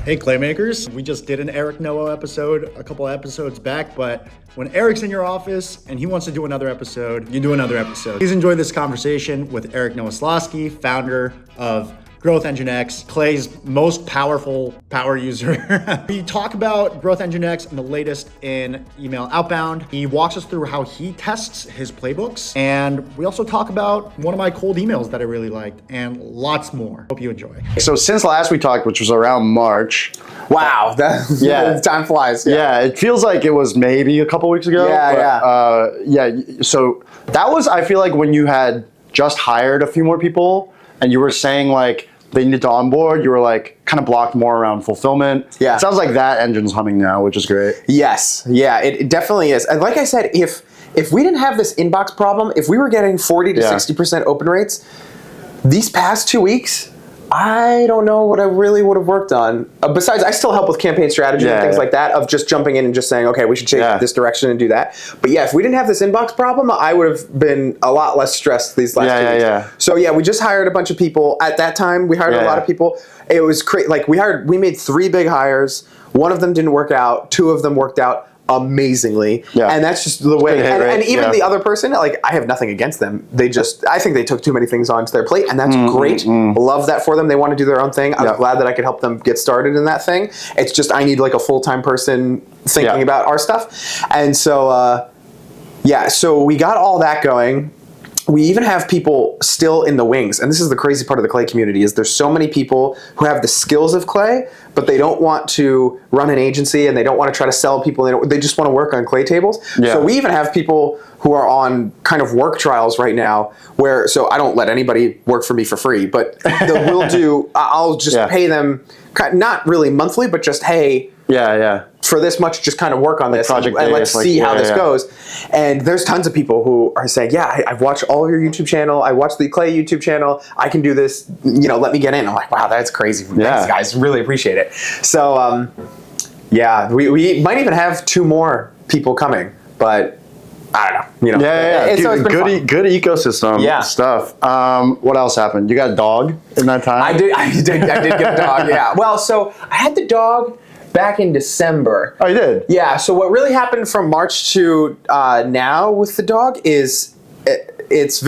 Hey Claymakers, we just did an Eric Noah episode a couple episodes back, but when Eric's in your office and he wants to do another episode, you do another episode. Please enjoy this conversation with Eric Nowoslawski, founder of Growth Engine X, Clay's most powerful power user. We talk about Growth Engine X and the latest in email outbound. He walks us through how he tests his playbooks. And we also talk about one of my cold emails that I really liked and lots more. Hope you enjoy. So since last we talked, which was around March. Wow, time flies. Yeah, it feels like it was maybe a couple weeks ago. So that was, I feel like, when you had just hired a few more people and you were saying like, they needed to onboard, you were like kind of blocked more around fulfillment. Yeah. It sounds like that engine's humming now, which is great. Yes. Yeah, it definitely is. And like I said, if we didn't have this inbox problem, if we were getting 40 to 60% open rates, these past 2 weeks, I don't know what I really would have worked on. Besides, I still help with campaign strategy and things like that, of just jumping in and just saying, okay, we should change this direction and do that. But yeah, if we didn't have this inbox problem, I would have been a lot less stressed these last 2 weeks. So yeah, we just hired a bunch of people. At that time, we hired a lot of people. It was crazy. Like we made 3 big hires. One of them didn't work out. 2 of them worked out amazingly, and that's just the way. And even the other person, like, I have nothing against them. They just, I think they took too many things onto their plate, and that's great. Love that for them. They want to do their own thing. I was glad that I could help them get started in that thing. It's just I need like a full-time person thinking about our stuff, and so so we got all that going. We even have people still in the wings, and this is the crazy part of the Clay community, is there's so many people who have the skills of Clay, but they don't want to run an agency and they don't want to try to sell people. They just want to work on Clay tables. So we even have people who are on kind of work trials right now where, so I don't let anybody work for me for free, but I'll just pay them, not really monthly, but just, hey, for this much, just kind of work on this and let's see how this goes. And there's tons of people who are saying, I've watched all of your YouTube channel. I watched the Clay YouTube channel. I can do this. Let me get in. I'm like, wow, that's crazy. Thanks, guys. Really appreciate it. So, we might even have 2 more people coming, but I don't know. Dude, good ecosystem stuff. What else happened? You got a dog in that time? I did get a dog. Yeah. Well, so I had the dog back in December. Oh, you did? Yeah. So what really happened from March to now with the dog is it's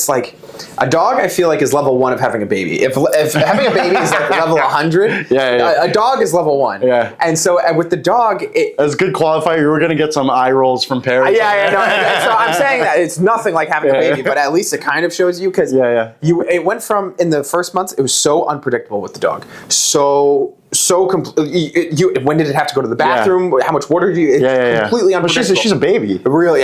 like a dog, I feel like, is level 1 of having a baby. If having a baby is like level 100, a dog is level 1. Yeah. And so with the dog, that's a good qualifier. You were going to get some eye rolls from parents. No. And so I'm saying that it's nothing like having a baby, but at least it kind of shows you, because it went from, in the first months, it was so unpredictable with the dog. When did it have to go to the bathroom? How much water do you? Completely unpredictable. Well, she's a baby. Really,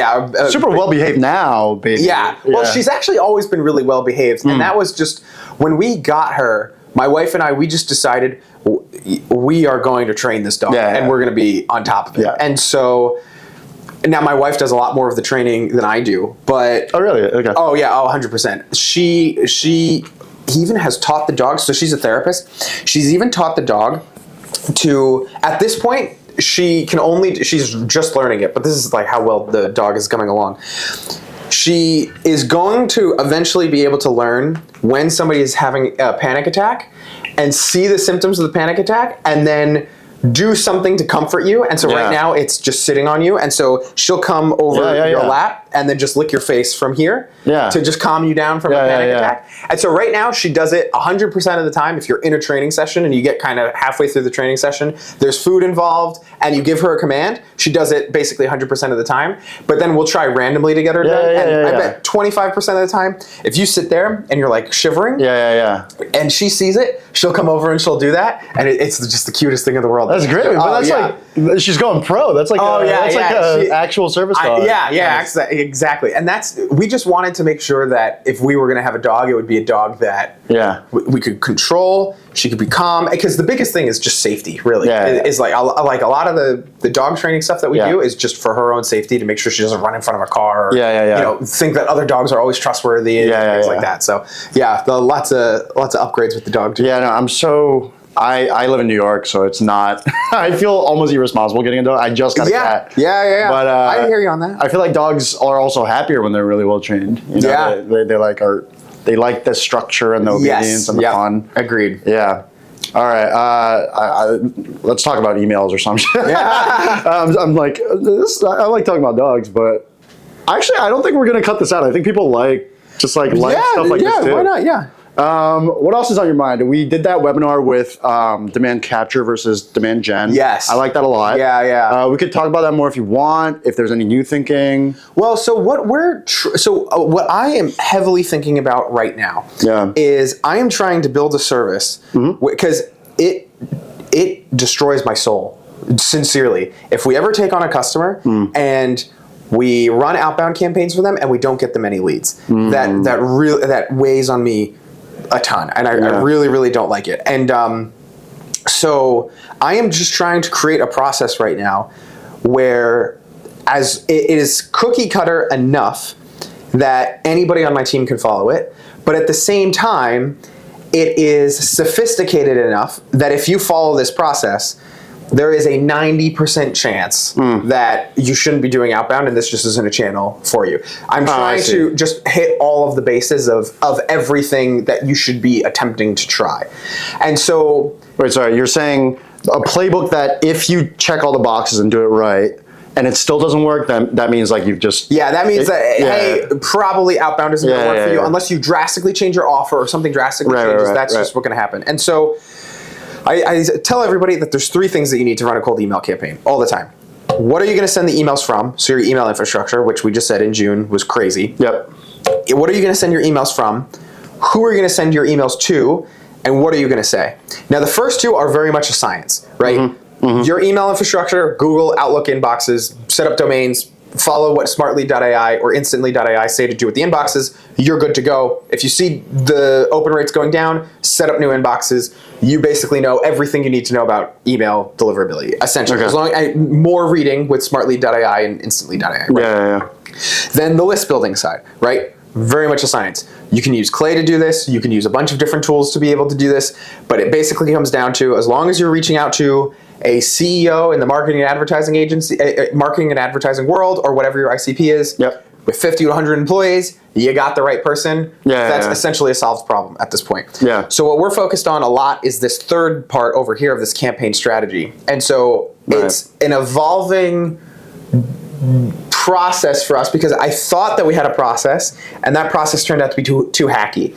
super well behaved now, baby. Yeah. Well, she's actually always been really well behaved, and that was just when we got her. My wife and I, we just decided we are going to train this dog, and we're going to be on top of it. And so now my wife does a lot more of the training than I do. But oh, really? Okay. Oh, yeah. 100%. He even has taught the dog, so she's a therapist. She's even taught the dog to, at this point, she's just learning it, but this is like how well the dog is coming along. She is going to eventually be able to learn when somebody is having a panic attack and see the symptoms of the panic attack and then do something to comfort you. And so right now it's just sitting on you. And so she'll come over your lap and then just lick your face from here to just calm you down from a panic attack. And so right now she does it 100% of the time. If you're in a training session and you get kind of halfway through the training session, there's food involved and you give her a command, she does it basically 100% of the time. But then we'll try randomly to get her done. I bet 25% of the time, if you sit there and you're like shivering and she sees it, she'll come over and she'll do that. And it's just the cutest thing in the world. That's great. But that's like, she's going pro. That's like an actual service dog. Exactly. And we just wanted to make sure that if we were going to have a dog, it would be a dog that we could control. She could be calm, because the biggest thing is just safety. Really, is like a lot of the dog training stuff that we do is just for her own safety, to make sure she doesn't run in front of a car. Or, think that other dogs are always trustworthy and things like that. So lots of upgrades with the dog too. I live in New York, so it's not. I feel almost irresponsible getting a dog. I just got a cat. But I hear you on that. I feel like dogs are also happier when they're really well trained. They like the structure and the obedience and the fun. Agreed. Yeah. All right. Let's talk about emails or some shit. Yeah. I'm like, I like talking about dogs, but actually, I don't think we're gonna cut this out. I think people like stuff like this too. Why not? Yeah. What else is on your mind? We did that webinar with demand capture versus demand gen. Yes. I like that a lot. Yeah. We could talk about that more if you want, if there's any new thinking. Well, so what I am heavily thinking about right now is I am trying to build a service because it destroys my soul, sincerely. If we ever take on a customer and we run outbound campaigns for them and we don't get them any leads, that weighs on me a ton, and I really, really don't like it. And so I am just trying to create a process right now where as it is cookie cutter enough that anybody on my team can follow it, but at the same time, it is sophisticated enough that if you follow this process, there is a 90% chance that you shouldn't be doing outbound and this just isn't a channel for you. I'm trying to just hit all of the bases of everything that you should be attempting to try. And so... Wait, sorry, you're saying a playbook that if you check all the boxes and do it right, and it still doesn't work, then that means like you've just... Yeah, that means hey, probably outbound isn't going to work for you unless you drastically change your offer or something drastically changes. That's just what's going to happen. And so... I tell everybody that there's 3 things that you need to run a cold email campaign all the time. What are you going to send the emails from? So your email infrastructure, which we just said in June was crazy. Yep. What are you going to send your emails from? Who are you going to send your emails to? And what are you going to say? Now, the first 2 are very much a science, right? Your email infrastructure, Google, Outlook inboxes, set up domains, follow what smartly.ai or instantly.ai say to do with the inboxes, you're good to go. If you see the open rates going down, set up new inboxes. You basically know everything you need to know about email deliverability, essentially. As long as more reading with smartly.ai and instantly.ai. Right? Then the list building side, right? Very much a science. You can use Clay to do this. You can use a bunch of different tools to be able to do this. But it basically comes down to, as long as you're reaching out to a CEO in the marketing and advertising agency, marketing and advertising world, or whatever your ICP is, with 50 to 100 employees, you got the right person. That's essentially a solved problem at this point. So what we're focused on a lot is this third part over here of this campaign strategy. And so it's an evolving process for us because I thought that we had a process, and that process turned out to be too hacky.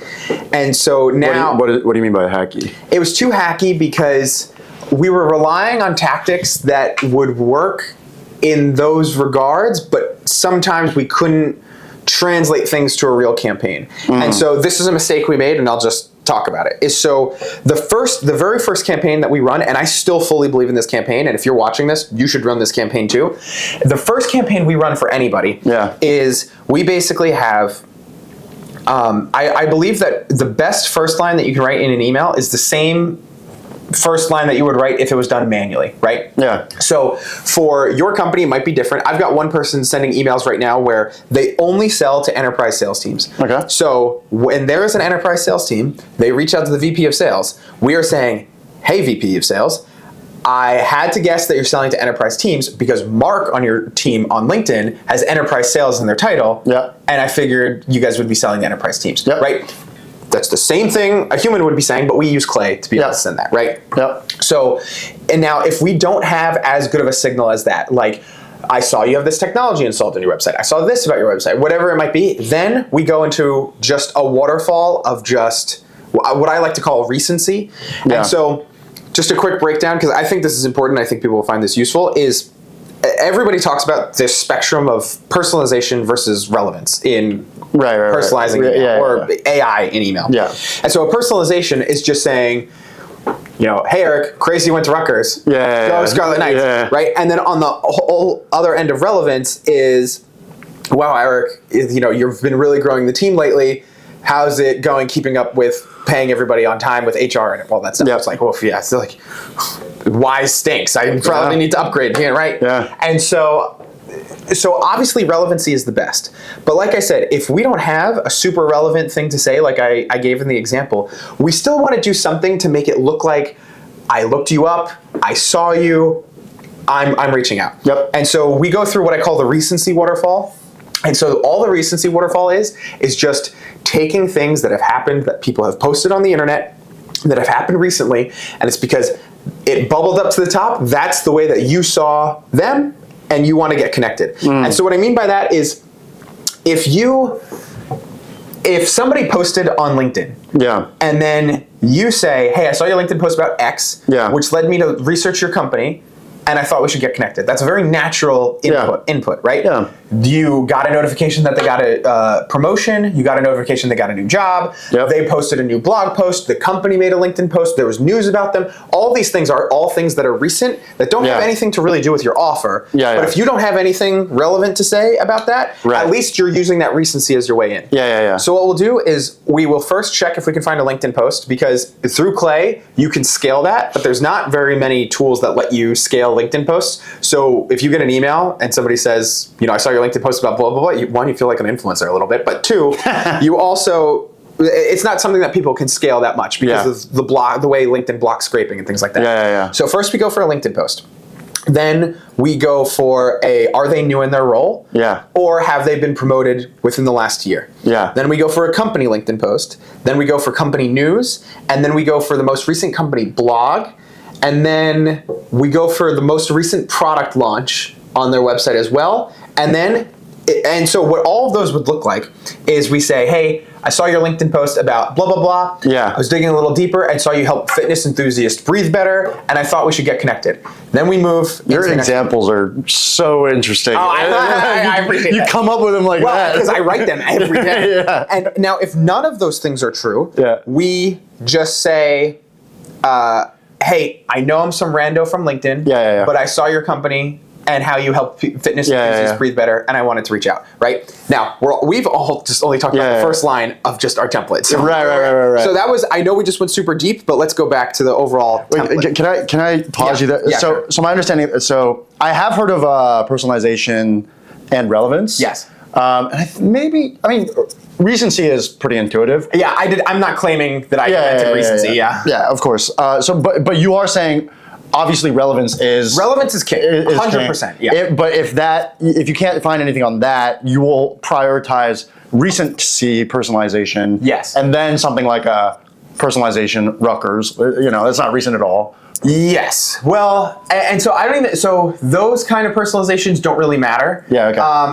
And so now... What do you mean by hacky? It was too hacky because we were relying on tactics that would work in those regards, but sometimes we couldn't translate things to a real campaign. And so this is a mistake we made, and I'll just talk about it. So the very first campaign that we run, and I still fully believe in this campaign, and if you're watching this, you should run this campaign too. The first campaign we run for anybody is we basically have I believe that the best first line that you can write in an email is the same first line that you would write if it was done manually, right? So for your company, it might be different. I've got one person sending emails right now where they only sell to enterprise sales teams. So when there is an enterprise sales team, they reach out to the VP of sales. We are saying, hey, VP of sales, I had to guess that you're selling to enterprise teams because Mark on your team on LinkedIn has enterprise sales in their title. And I figured you guys would be selling to enterprise teams, right? That's the same thing a human would be saying, but we use Clay to be able to send that, right? So, and now if we don't have as good of a signal as that, like I saw you have this technology installed on your website, I saw this about your website, whatever it might be, then we go into just a waterfall of just what I like to call recency. And so just a quick breakdown, because I think this is important, I think people will find this useful, is everybody talks about this spectrum of personalization versus relevance in personalizing email, or AI in email. And so a personalization is just saying, you know, hey Eric, crazy went to Rutgers, go Scarlet Knights, right? And then on the whole other end of relevance is, wow Eric, you know, you've been really growing the team lately. How's it going keeping up with paying everybody on time with HR and all that stuff? It's like, well, it's like, why stinks? I probably need to upgrade, right? And so obviously relevancy is the best. But like I said, if we don't have a super relevant thing to say, like I gave in the example, we still want to do something to make it look like I looked you up, I saw you, I'm reaching out. And so we go through what I call the recency waterfall. And so all the recency waterfall is just taking things that have happened that people have posted on the internet that have happened recently, and it's because it bubbled up to the top. That's the way that you saw them, and you want to get connected. And so what I mean by that is, if somebody posted on LinkedIn, and then you say, hey, I saw your LinkedIn post about X, which led me to research your company, and I thought we should get connected. That's a very natural input, right? Yeah. You got a notification that they got a promotion. You got a notification they got a new job. Yep. They posted a new blog post. The company made a LinkedIn post. There was news about them. All these things are all things that are recent that don't have anything to really do with your offer. But if you don't have anything relevant to say about that, at least you're using that recency as your way in. So what we'll do is we will first check if we can find a LinkedIn post, because through Clay, you can scale that, but there's not very many tools that let you scale LinkedIn posts. So if you get an email and somebody says, I saw your LinkedIn post about blah, blah, blah, one, you feel like an influencer a little bit, but two, you also, it's not something that people can scale that much because of the way LinkedIn blocks scraping and things like that. So first we go for a LinkedIn post. Then we go for are they new in their role? Or have they been promoted within the last year? Then we go for a company LinkedIn post. Then we go for company news. And then we go for the most recent company blog. And then we go for the most recent product launch on their website as well. And so what all of those would look like is we say, hey, I saw your LinkedIn post about blah, blah, blah. I was digging a little deeper and saw you help fitness enthusiasts breathe better, and I thought we should get connected. Then we move. Your examples are so interesting. Oh, I appreciate you that. come up with them like that. Because I write them every day. And now if none of those things are true, we just say, hey, I know I'm some rando from LinkedIn, but I saw your company and how you help fitness enthusiasts breathe better, and I wanted to reach out, right? Now, we've all just only talked about the first line of just our template. So, right. So that was, I know we just went super deep, but let's go back to the overall template. Wait, can I pause you there? So my understanding, so I have heard of personalization and relevance. And I mean, recency is pretty intuitive. I'm not claiming that I invented recency, Yeah, of course. But you are saying, obviously, relevance is king, 100%. But if you can't find anything on that, you will prioritize recency personalization. And then something like a personalization Rutgers. That's not recent at all. Well, and so I don't even. So those kind of personalizations don't really matter.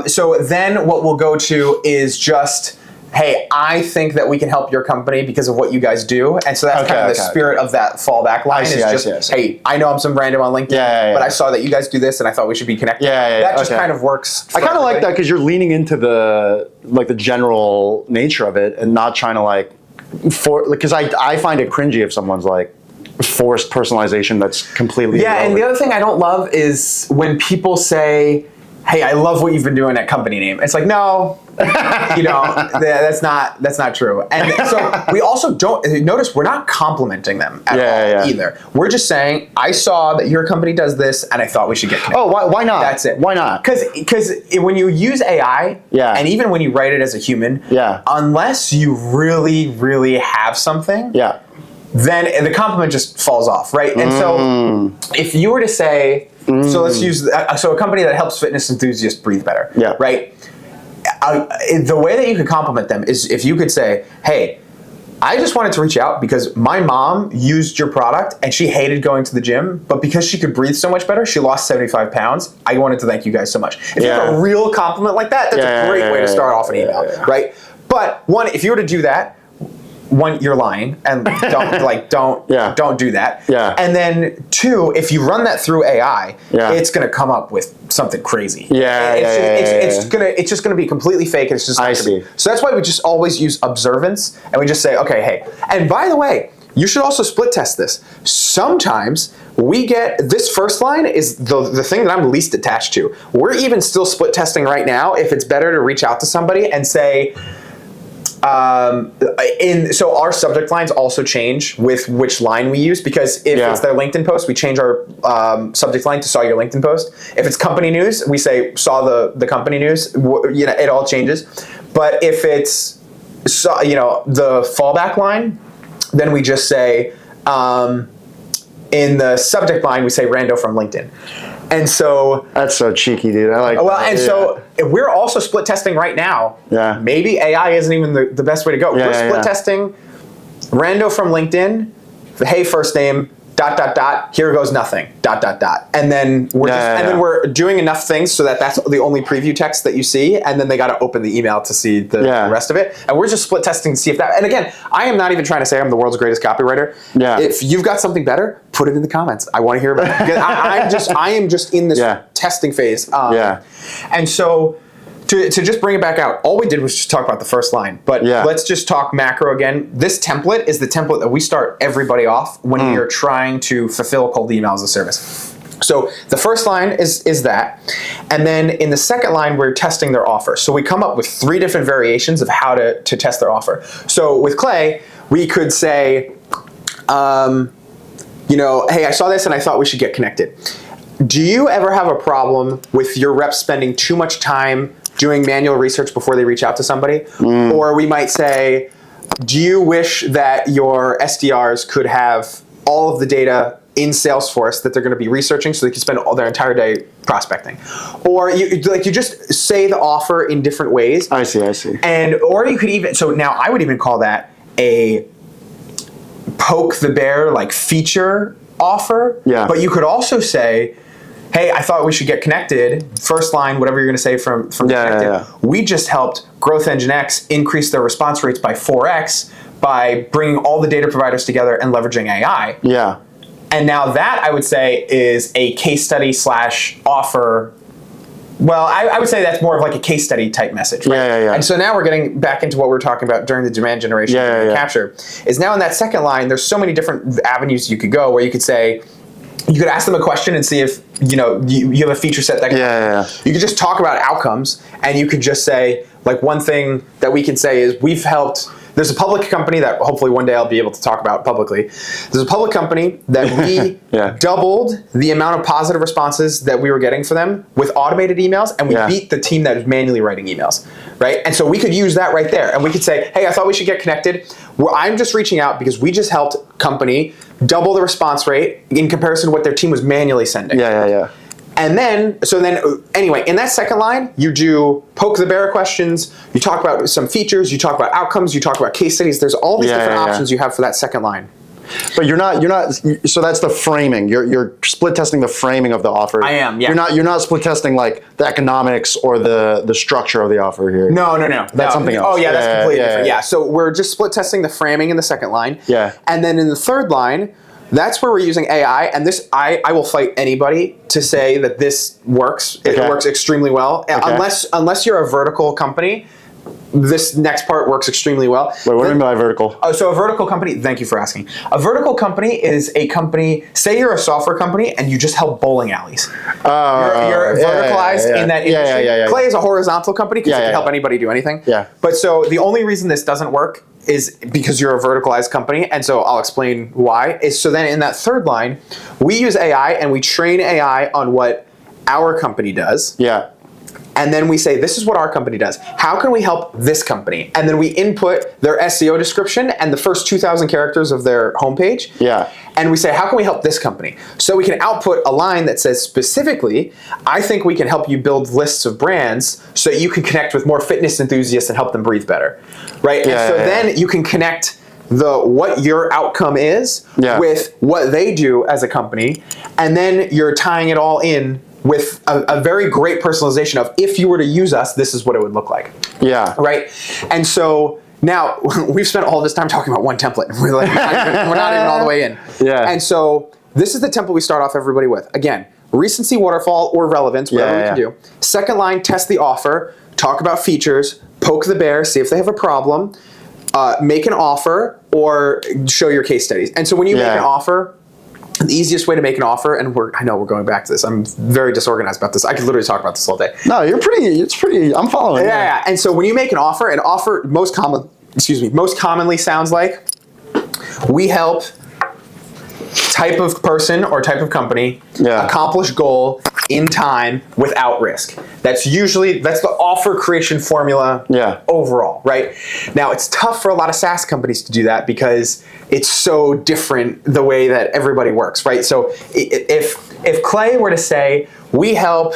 So then what we'll go to is just, hey, I think that we can help your company because of what you guys do. And so that's kind of the spirit of that fallback line. Hey, I know I'm some random on LinkedIn, but I saw that you guys do this and I thought we should be connected. That just kind of works. I kind of like that because you're leaning into the general nature of it and not trying to because I find it cringy if someone's forced personalization that's completely irrelevant. And the other thing I don't love is when people say, hey, I love what you've been doing at company name. It's like, no, that's not true. And so we also don't notice we're not complimenting them at all either. We're just saying, I saw that your company does this, and I thought we should get connected. Oh, why not? That's it. Why not? Because when you use AI, and even when you write it as a human, unless you really, really have something, then the compliment just falls off, right? And so if you were to say, so let's use a company that helps fitness enthusiasts breathe better, right? The way that you could compliment them is if you could say, hey, I just wanted to reach out because my mom used your product and she hated going to the gym, but because she could breathe so much better, she lost 75 pounds. I wanted to thank you guys so much. If you have a real compliment like that, that's a great way to start off an email, right? But one, if you were to do that, one, you're lying, and don't do that. And then two, if you run that through AI, it's gonna come up with something crazy. It's just gonna be completely fake. And it's just so that's why we just always use observance, and we just say, okay, hey, and by the way, you should also split test this. Sometimes we get this first line is the thing that I'm least attached to. We're even still split testing right now if it's better to reach out to somebody and say. So our subject lines also change with which line we use, because if it's their LinkedIn post, we change our subject line to saw your LinkedIn post. If it's company news, we say saw the company news. It all changes. But if it's the fallback line, then we just say in the subject line we say rando from LinkedIn. And so that's so cheeky, dude. I like. Well, and so we're also split testing right now. Maybe AI isn't even the best way to go. We're split testing rando from LinkedIn hey, first name, ... here goes nothing, ... and then we're doing enough things so that that's the only preview text that you see, and then they got to open the email to see the rest of it, and we're just split testing to see if that. And again, I am not even trying to say I'm the world's greatest copywriter. If you've got something better, put it in the comments. I want to hear about it. Because I am just in this testing phase. And so. To just bring it back out, all we did was just talk about the first line. But let's just talk macro again. This template is the template that we start everybody off when we are trying to fulfill cold email as a service. So the first line is that. And then in the second line, we're testing their offer. So we come up with 3 different variations of how to test their offer. So with Clay, we could say, hey, I saw this and I thought we should get connected. Do you ever have a problem with your reps spending too much time doing manual research before they reach out to somebody? Or we might say, do you wish that your SDRs could have all of the data in Salesforce that they're going to be researching so they can spend all their entire day prospecting? Or you just say the offer in different ways. I see. Or you could even, so now I would even call that a poke the bear like feature offer. But you could also say, hey, I thought we should get connected. First line, whatever you're going to say from connected. We just helped Growth Engine X increase their response rates by 4x by bringing all the data providers together and leveraging AI. And now that, I would say, is a case study / offer. Well, I would say that's more of like a case study type message, right? And so now we're getting back into what we were talking about during the demand generation capture. Is now in that second line, there's so many different avenues you could go where you could say, you could ask them a question and see if you have a feature set that can You could just talk about outcomes, and you could just say, like, one thing that we can say is we've helped. There's a public company that hopefully one day I'll be able to talk about publicly. There's a public company that we doubled the amount of positive responses that we were getting for them with automated emails, and we beat the team that was manually writing emails, right? And so we could use that right there, and we could say, hey, I thought we should get connected. I'm just reaching out because we just helped company double the response rate in comparison to what their team was manually sending. And then, anyway, in that second line, you do poke the bear questions, you talk about some features, you talk about outcomes, you talk about case studies. There's all these different options you have for that second line. But you're not, so that's the framing. You're split testing the framing of the offer. I am, You're not split testing like the economics or the structure of the offer here. No. That's something else. Oh yeah, that's completely different. Yeah, so we're just split testing the framing in the second line. And then in the third line, that's where we're using AI, and this I will fight anybody to say that this works. It works extremely well, unless you're a vertical company. This next part works extremely well. Wait, what do you mean by vertical? So a vertical company, thank you for asking. A vertical company is a company, say you're a software company and you just help bowling alleys. You're verticalized in that industry. Clay is a horizontal company because it can help anybody do anything. But so the only reason this doesn't work is because you're a verticalized company, and so I'll explain why. So then in that third line, we use AI and we train AI on what our company does. And then we say, this is what our company does. How can we help this company? And then we input their SEO description and the first 2,000 characters of their homepage. And we say, how can we help this company? So we can output a line that says specifically, I think we can help you build lists of brands so you can connect with more fitness enthusiasts and help them breathe better, right? And so then you can connect what your outcome is with what they do as a company, and then you're tying it all in with a very great personalization of, if you were to use us, this is what it would look like. Right? And so now we've spent all this time talking about one template. We're not even all the way in. And so this is the template we start off everybody with. Again, recency, waterfall, or relevance, whatever we can do. Second line, test the offer, talk about features, poke the bear, see if they have a problem, make an offer, or show your case studies. And so when you make an offer, the easiest way to make an offer, and I know we're going back to this. I'm very disorganized about this. I could literally talk about this all day. No, it's pretty. I'm following. Yeah. And so when you make an offer most commonly sounds like, we help type of person or type of company accomplish goal in time without risk. That's the offer creation formula overall, right? Now, it's tough for a lot of SaaS companies to do that because it's so different the way that everybody works, right? So if Clay were to say, we help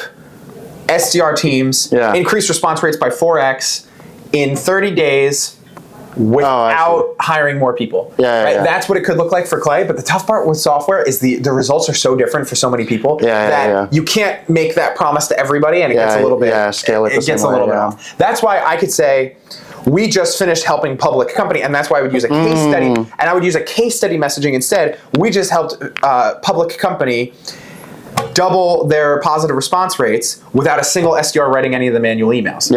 SDR teams increase response rates by 4x in 30 days without hiring more people. Yeah. That's what it could look like for Clay. But the tough part with software is the results are so different for so many people that you can't make that promise to everybody, and it gets a little bit scale it gets a little bit off. That's why I could say, we just finished helping public company, and that's why I would use a case study, and I would use a case study messaging instead. We just helped public company double their positive response rates without a single SDR writing any of the manual emails.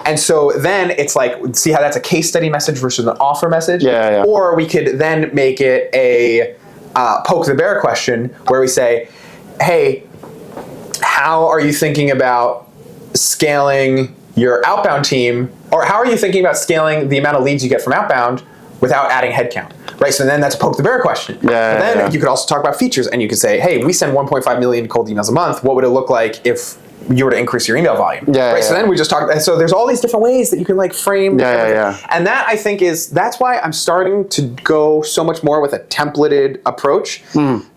And so then it's like, see how that's a case study message versus an offer message? Or we could then make it a poke the bear question where we say, hey, how are you thinking about scaling your outbound team, or how are you thinking about scaling the amount of leads you get from outbound without adding headcount? So then that's a poke the bear question. Then you could also talk about features, and you could say, hey, we send 1.5 million cold emails a month. What would it look like if you were to increase your email volume? So then we just talk, and so there's all these different ways that you can like frame. And that, I think, that's why I'm starting to go so much more with a templated approach,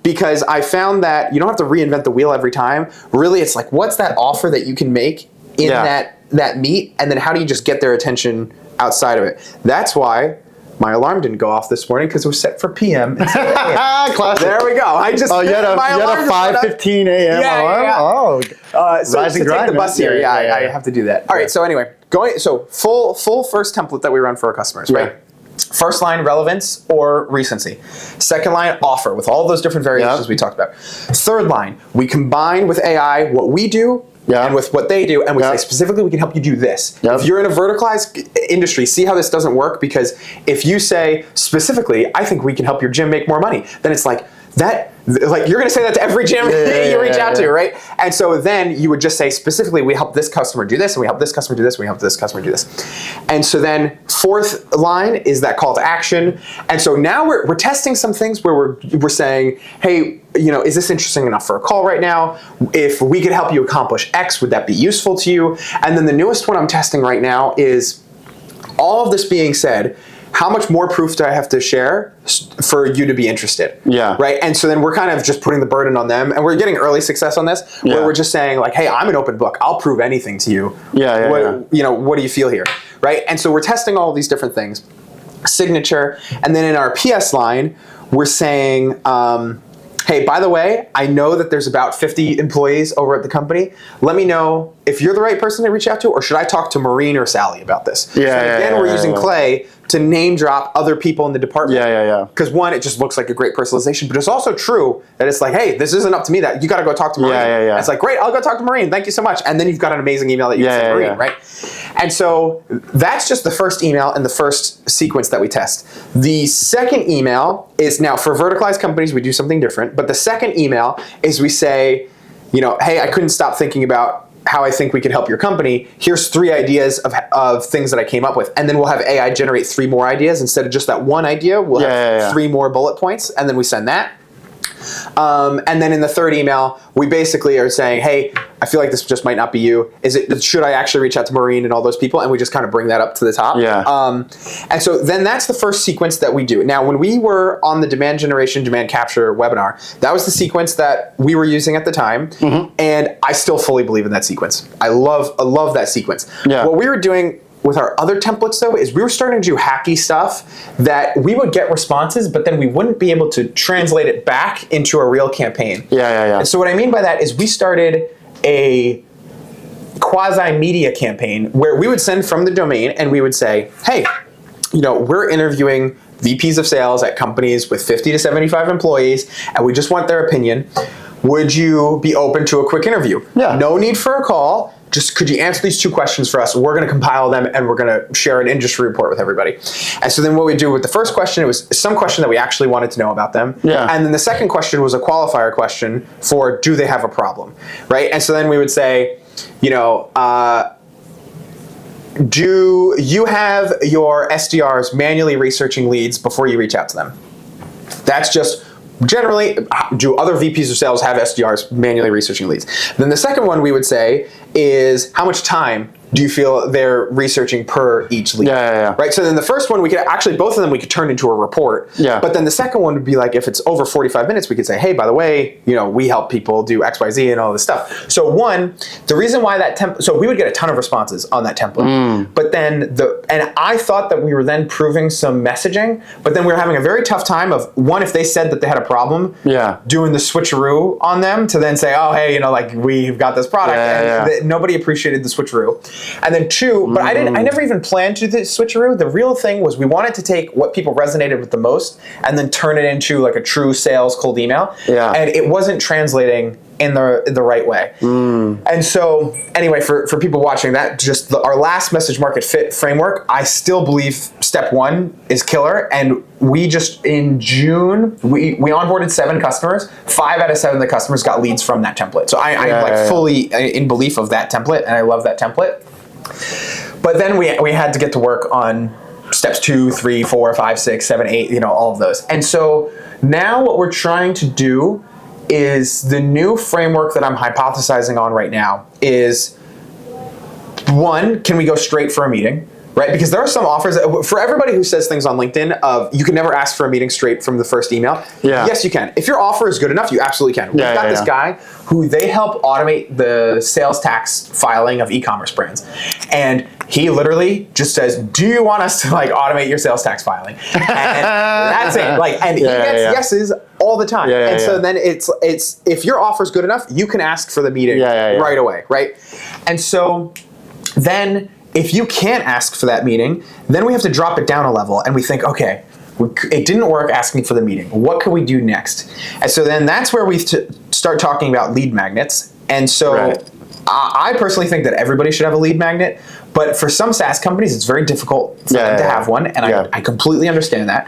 because I found that you don't have to reinvent the wheel every time. Really, it's like, what's that offer that you can make in that meet, and then how do you just get their attention outside of it? That's why my alarm didn't go off this morning, because it was set for PM. Classic. There we go. I just you had a 5:15 a.m. alarm. So rise and to grind. take the bus here, I have to do that. All right. So anyway, full first template that we run for our customers, right? First line, relevance or recency. Second line, offer, with all those different variations we talked about. Third line, we combine with AI what we do and with what they do, and we say specifically, we can help you do this. If you're in a verticalized industry, see how this doesn't work, because if you say specifically, I think we can help your gym make more money, then it's like, you're going to say that to every gym you reach out to, right? And so then you would just say specifically, we help this customer do this, and we help this customer do this, and we help this customer do this. And so then fourth line is that call to action. And so now we're testing some things where we're saying, hey, is this interesting enough for a call right now? If we could help you accomplish X, would that be useful to you? And then the newest one I'm testing right now is, all of this being said, how much more proof do I have to share for you to be interested? Right? And so then we're kind of just putting the burden on them, and we're getting early success on this, where we're just saying like, hey, I'm an open book. I'll prove anything to you. What do you feel here? Right? And so we're testing all of these different things. Signature. And then in our PS line, we're saying, hey, by the way, I know that there's about 50 employees over at the company. Let me know if you're the right person to reach out to, or should I talk to Maureen or Sally about this? So again, we're using Clay to name drop other people in the department. Because one, it just looks like a great personalization, but it's also true that it's like, hey, this isn't up to me, that you got to go talk to Maureen. It's like, great, I'll go talk to Maureen. Thank you so much. And then you've got an amazing email that you can send Maureen, right? And so that's just the first email and the first sequence that we test. The second email is, now for verticalized companies, we do something different, but the second email is we say, hey, I couldn't stop thinking about how I think we can help your company. Here's 3 ideas of things that I came up with. And then we'll have AI generate 3 more ideas. Instead of just that one idea, we'll have 3 more bullet points, and then we send that. And then in the third email, we basically are saying, hey, I feel like this just might not be you. Should I actually reach out to Maureen and all those people? And we just kind of bring that up to the top. And so then that's the first sequence that we do. Now, when we were on the demand generation, demand capture webinar, that was the sequence that we were using at the time. And I still fully believe in that sequence. I love that sequence. What we were doing with our other templates, though, is we were starting to do hacky stuff that we would get responses, but then we wouldn't be able to translate it back into a real campaign. And so what I mean by that is we started a quasi-media campaign where we would send from the domain and we would say, hey, we're interviewing VPs of sales at companies with 50 to 75 employees, and we just want their opinion. Would you be open to a quick interview? No need for a call. Just could you answer these 2 questions for us? We're going to compile them, and we're going to share an industry report with everybody. And so then what we do with the first question, it was some question that we actually wanted to know about them. And then the second question was a qualifier question for, do they have a problem? Right? And so then we would say, do you have your SDRs manually researching leads before you reach out to them? That's just generally, do other VPs of sales have SDRs manually researching leads? Then the second one we would say is, how much time do you feel they're researching per each lead? Yeah. Right. So then the first one, we could actually, both of them we could turn into a report. Yeah. But then the second one would be like, if it's over 45 minutes, we could say, hey, by the way, we help people do X, Y, Z and all this stuff. So one, the reason why that template, so we would get a ton of responses on that template. But then and I thought that we were then proving some messaging, but then we were having a very tough time of, one, if they said that they had a problem, doing the switcheroo on them to then say, oh, hey, like we've got this product. Nobody appreciated the switcheroo. And then two, but I never even planned to do the switcheroo. The real thing was we wanted to take what people resonated with the most and then turn it into like a true sales cold email. And it wasn't translating in the right way. And so anyway, for people watching that, just our last message market fit framework, I still believe step one is killer. And we just, in June, we onboarded 7 customers. 5 out of 7 of the customers got leads from that template. So I'm fully in belief of that template, and I love that template. But then we had to get to work on steps 2, 3, 4, 5, 6, 7, 8, all of those. And so now what we're trying to do is, the new framework that I'm hypothesizing on right now is, one, can we go straight for a meeting? Right? Because there are some offers, for everybody who says things on LinkedIn of, you can never ask for a meeting straight from the first email. Yes, you can. If your offer is good enough, you absolutely can. We've got this guy who they help automate the sales tax filing of e-commerce brands. And he literally just says, do you want us to automate your sales tax filing? And that's it. And he gets yeses all the time. So then it's if your offer is good enough, you can ask for the meeting right away, right? And so then, if you can't ask for that meeting, then we have to drop it down a level, and we think, okay, it didn't work asking for the meeting. What can we do next? And so then that's where we start talking about lead magnets. And so I personally think that everybody should have a lead magnet, but for some SaaS companies, it's very difficult for them to have one, and I completely understand that.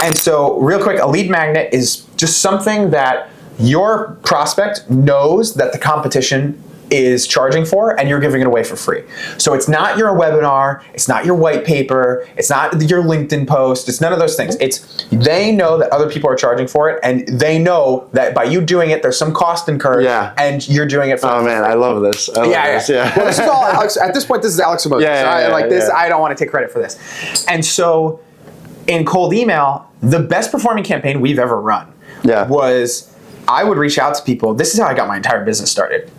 And so real quick, a lead magnet is just something that your prospect knows that the competition is charging for, and you're giving it away for free. So it's not your webinar, it's not your white paper, it's not your LinkedIn post, it's none of those things. It's, they know that other people are charging for it, and they know that by you doing it, there's some cost incurred, and you're doing it for free. Man, I love this. Well, this is all Alex. At this point, this is Alex Emoji. I don't want to take credit for this. And so in cold email, the best performing campaign we've ever run was, I would reach out to people. This is how I got my entire business started.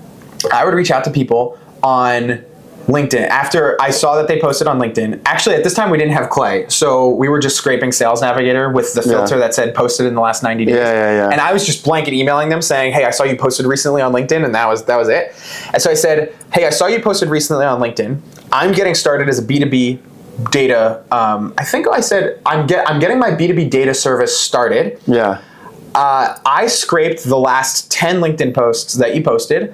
I would reach out to people on LinkedIn after I saw that they posted on LinkedIn. Actually, at this time, we didn't have Clay, so we were just scraping Sales Navigator with the filter that said posted in the last 90 days. And I was just blanket emailing them saying, hey, I saw you posted recently on LinkedIn, and that was it. And so I said, hey, I saw you posted recently on LinkedIn. I'm getting started as a B2B data. I think I said, I'm getting my B2B data service started. I scraped the last 10 LinkedIn posts that you posted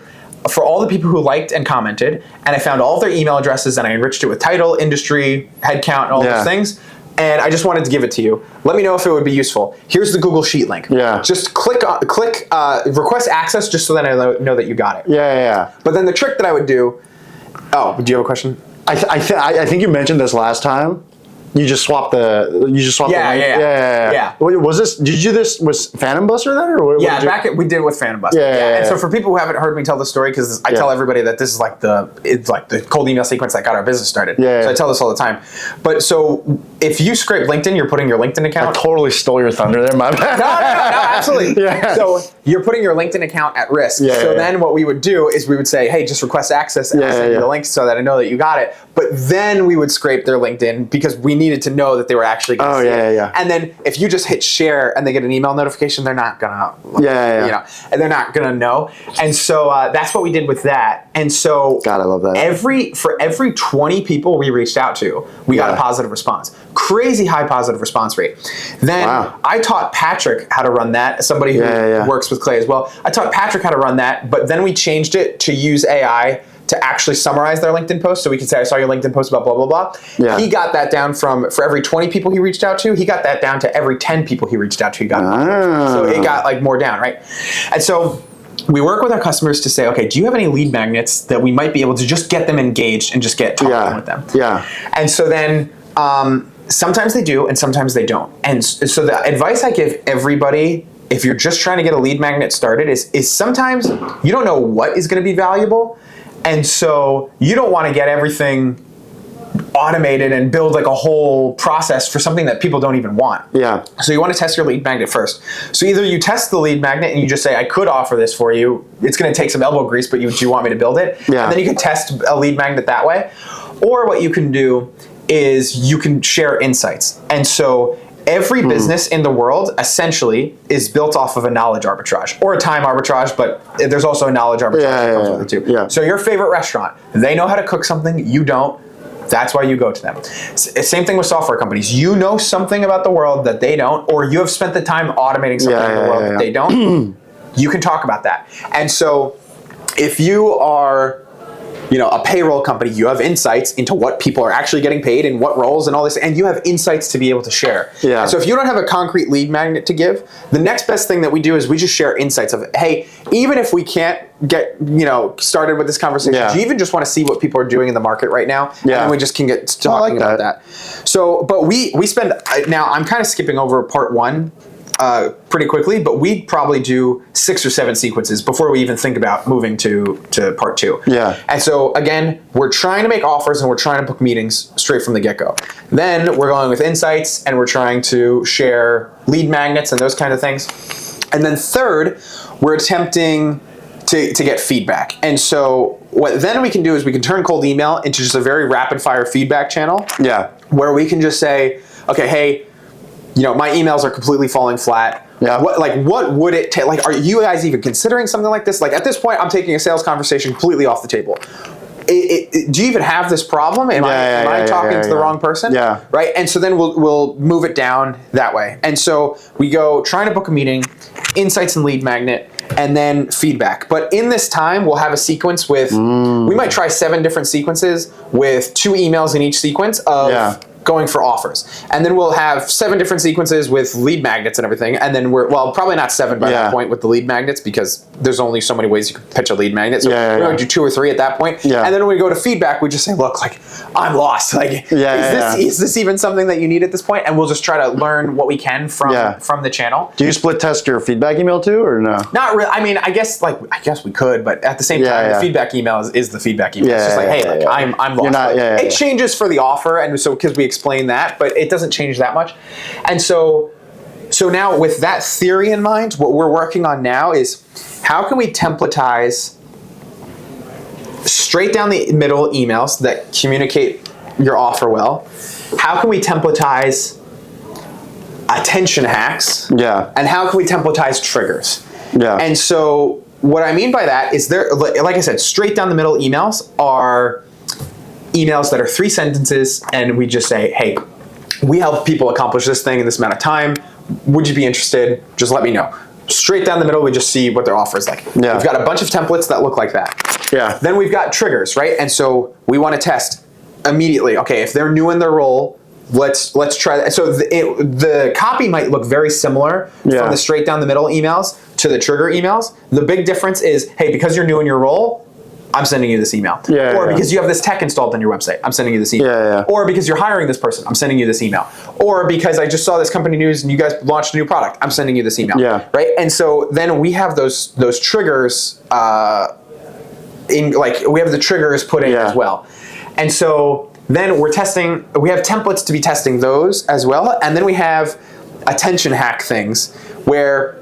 for all the people who liked and commented, and I found all of their email addresses, and I enriched it with title, industry, headcount, and all those things, and I just wanted to give it to you. Let me know if it would be useful. Here's the Google Sheet link. Just click request access just so that I know that you got it. But then the trick that I would do, do you have a question? I think you mentioned this last time. You just swapped the link? Yeah. Was this, did you do this with Phantom Buster then? Or we did it with Phantom Buster. And so for people who haven't heard me tell the story, because I tell everybody that this is it's like the cold email sequence that got our business started. So I tell this all the time. But so if you scrape LinkedIn, you're putting your LinkedIn account. I totally stole your thunder there, my bad. No, absolutely. So you're putting your LinkedIn account at risk. So then what we would do is we would say, hey, just request access, and I'll send you the link so that I know that you got it. But then we would scrape their LinkedIn because we needed to know that they were actually going to see it. And then if you just hit share and they get an email notification, they're not gonna, and they're not gonna know. And so that's what we did with that. And so, God, I love that. For every 20 people we reached out to, we got a positive response. Crazy high positive response rate. Then I taught Patrick how to run that. Somebody who works with Clay as well. I taught Patrick how to run that, but then we changed it to use AI to actually summarize their LinkedIn post, so we could say, I saw your LinkedIn post about blah, blah, blah. He got that down for every 20 people he reached out to, he got that down to every 10 people he reached out to, he got so it got more down, right? And so we work with our customers to say, okay, do you have any lead magnets that we might be able to just get them engaged and just get talking with them? And so then sometimes they do and sometimes they don't. And so the advice I give everybody, if you're just trying to get a lead magnet started, is sometimes you don't know what is going to be valuable. And so you don't want to get everything automated and build like a whole process for something that people don't even want. Yeah. So you want to test your lead magnet first. So either you test the lead magnet and you just say, I could offer this for you. It's going to take some elbow grease, but do you want me to build it? Yeah. And then you can test a lead magnet that way. Or what you can do is you can share insights. And so every business in the world essentially is built off of a knowledge arbitrage or a time arbitrage, but there's also a knowledge arbitrage that comes with it too. Yeah. So your favorite restaurant, they know how to cook something, you don't. That's why you go to them. Same thing with software companies. You know something about the world that they don't, or you have spent the time automating something in the world that they don't. You can talk about that. And so if you are a payroll company, you have insights into what people are actually getting paid and what roles and all this, and you have insights to be able to share. Yeah. And so if you don't have a concrete lead magnet to give, the next best thing that we do is we just share insights of, hey, even if we can't get started with this conversation, do you even just want to see what people are doing in the market right now? And then we just can get talking about that. So, but we spend, now I'm kind of skipping over part one pretty quickly, but we probably do 6 or 7 sequences before we even think about moving to part 2. Yeah. And so again, we're trying to make offers and we're trying to book meetings straight from the get-go. Then we're going with insights and we're trying to share lead magnets and those kind of things. And then third, we're attempting to get feedback. And so what then we can do is we can turn cold email into just a very rapid fire feedback channel. Yeah. Where we can just say, okay, hey, my emails are completely falling flat. Yeah. What would it take? Like, are you guys even considering something like this? Like, at this point, I'm taking a sales conversation completely off the table. Do you even have this problem? Am I talking to the wrong person? Yeah. Right. And so then we'll move it down that way. And so we go trying to book a meeting, insights and lead magnet, and then feedback. But in this time, we'll have a sequence with. We might try 7 different sequences with 2 emails in each sequence of. Going for offers. And then we'll have 7 different sequences with lead magnets and everything. And then probably not 7 by that point with the lead magnets because there's only so many ways you can pitch a lead magnet. So we're going to do 2 or 3 at that point. Yeah. And then when we go to feedback, we just say, look, I'm lost. Is this even something that you need at this point? And we'll just try to learn what we can from the channel. Do you split test your feedback email too or no? Not really. I mean, I guess we could, but at the same time, the feedback email is the feedback email. It's just I'm lost. It changes for the offer. And so because we explain that, but it doesn't change that much. And so now with that theory in mind, what we're working on now is how can we templatize straight down the middle emails that communicate your offer well? How can we templatize attention hacks? Yeah. And how can we templatize triggers? Yeah. And so what I mean by that is like I said, straight down the middle emails are emails that are 3 sentences, and we just say, hey, we help people accomplish this thing in this amount of time. Would you be interested? Just let me know. Straight down the middle, we just see what their offer is like. Yeah. We've got a bunch of templates that look like that. Yeah. Then we've got triggers, right? And so we want to test immediately. Okay, if they're new in their role, let's try that. So the copy might look very similar from the straight down the middle emails to the trigger emails. The big difference is, hey, because you're new in your role, I'm sending you this email. Or because you have this tech installed on your website, I'm sending you this email. Or because you're hiring this person, I'm sending you this email. Or because I just saw this company news and you guys launched a new product, I'm sending you this email. Right? And so then we have those triggers we have the triggers put in as well. And so then we have templates to be testing those as well. And then we have attention hack things where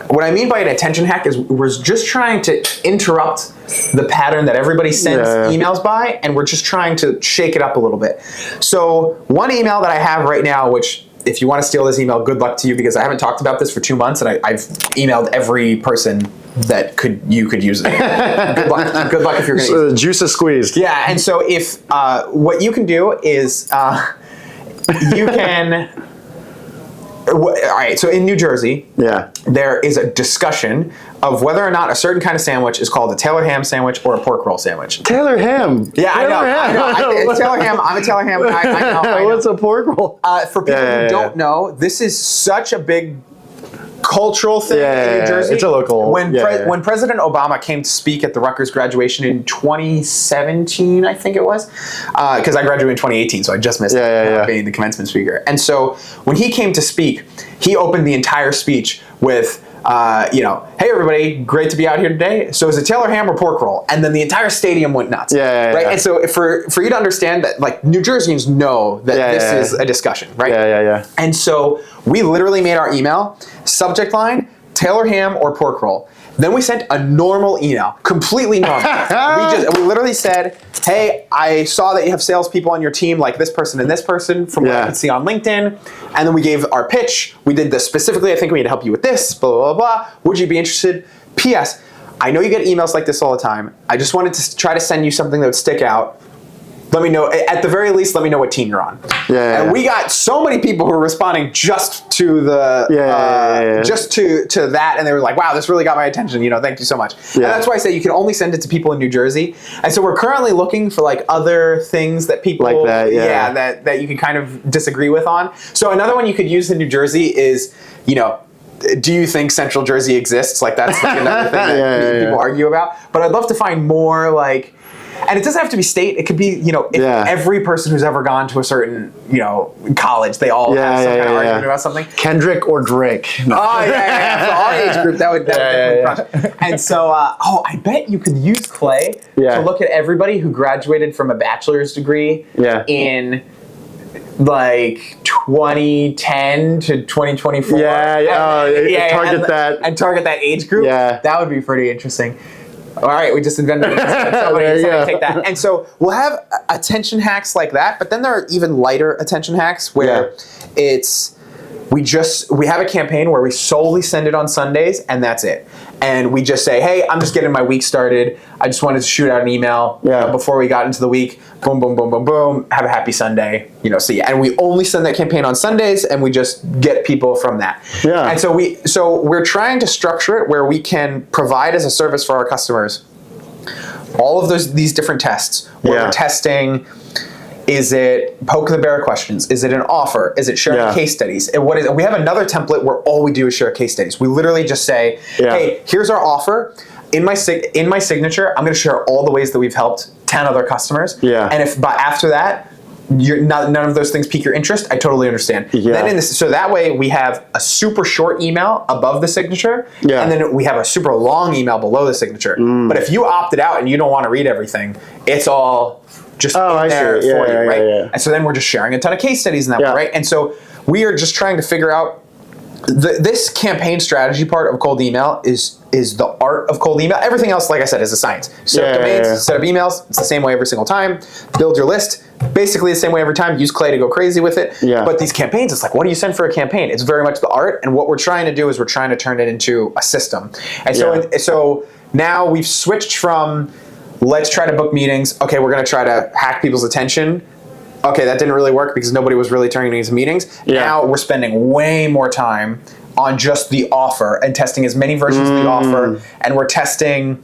what I mean by an attention hack is we're just trying to interrupt the pattern that everybody sends emails by, and we're just trying to shake it up a little bit. So one email that I have right now, which if you want to steal this email, good luck to you because I haven't talked about this for 2 months, and I've emailed every person that you could use it. Good luck if you're going to use it. Juice is squeezed. Yeah, and so if what you can do is you can. All right, so in New Jersey, there is a discussion of whether or not a certain kind of sandwich is called a Taylor ham sandwich or a pork roll sandwich. Taylor ham. Yeah, I know. It's Taylor ham. I'm a Taylor ham. I know. What's a pork roll? For people who don't know, this is such a big cultural thing in New Jersey. It's a local. When President Obama came to speak at the Rutgers graduation in 2017, I think it was, because I graduated in 2018, so I just missed being the commencement speaker. And so when he came to speak, he opened the entire speech with hey everybody, great to be out here today. So is it Taylor ham or pork roll? And then the entire stadium went nuts. Right. And so for you to understand that, like, New Jerseyans know that this is a discussion, right? Yeah. And so we literally made our email subject line Taylor ham or pork roll. Then we sent a normal email, completely normal. we literally said, hey, I saw that you have salespeople on your team, like this person and this person, from what I can see on LinkedIn. And then we gave our pitch. We did this specifically. I think we need to help you with this, blah, blah, blah. Would you be interested? P.S. I know you get emails like this all the time. I just wanted to try to send you something that would stick out. Let me know, at the very least, let me know what team you're on. And we got so many people who were responding just to the, just to that, and they were like, wow, this really got my attention, thank you so much. And that's why I say you can only send it to people in New Jersey. And so we're currently looking for like other things that people, like that, that you can kind of disagree with on. So another one you could use in New Jersey is, do you think Central Jersey exists? Like that's like another thing that people argue about. But I'd love to find more like, and it doesn't have to be state. It could be, if every person who's ever gone to a certain, college, they all have some kind of argument about something. Kendrick or Drake. No. Oh, yeah. For our age group, that would definitely crush. And so, I bet you could use Clay to look at everybody who graduated from a bachelor's degree in like 2010 to 2024. Target that age group. That would be pretty interesting. All right, we just invented it. Somebody take that. And so we'll have attention hacks like that, but then there are even lighter attention hacks where we have a campaign where we solely send it on Sundays and that's it. And we just say, hey, I'm just getting my week started. I just wanted to shoot out an email before we got into the week. Boom, boom, boom, boom, boom. Have a happy Sunday. See ya. And we only send that campaign on Sundays, and we just get people from that. And so we're trying to structure it where we can provide as a service for our customers all of these different tests. Where we're testing. Is it poke the bear questions? Is it an offer? Is it sharing case studies? And what is it? We have another template where all we do is share case studies. We literally just say, hey, here's our offer. In my signature, I'm going to share all the ways that we've helped 10 other customers. And if after that, none of those things pique your interest, I totally understand. Then so that way we have a super short email above the signature, and then we have a super long email below the signature. But if you opted out and you don't want to read everything, it's all just in there for you, right? And so then we're just sharing a ton of case studies in that way, right? And so we are just trying to figure out this campaign strategy part of cold email is the art of cold email. Everything else, like I said, is a science. Set up domains, set up emails. It's the same way every single time. Build your list. Basically the same way every time. Use Clay to go crazy with it. But these campaigns, it's like, what do you send for a campaign? It's very much the art. And what we're trying to do is we're trying to turn it into a system. And so now we've switched from let's try to book meetings. Okay, we're going to try to hack people's attention. Okay, that didn't really work because nobody was really turning into meetings. Now we're spending way more time on just the offer and testing as many versions of the offer. And we're testing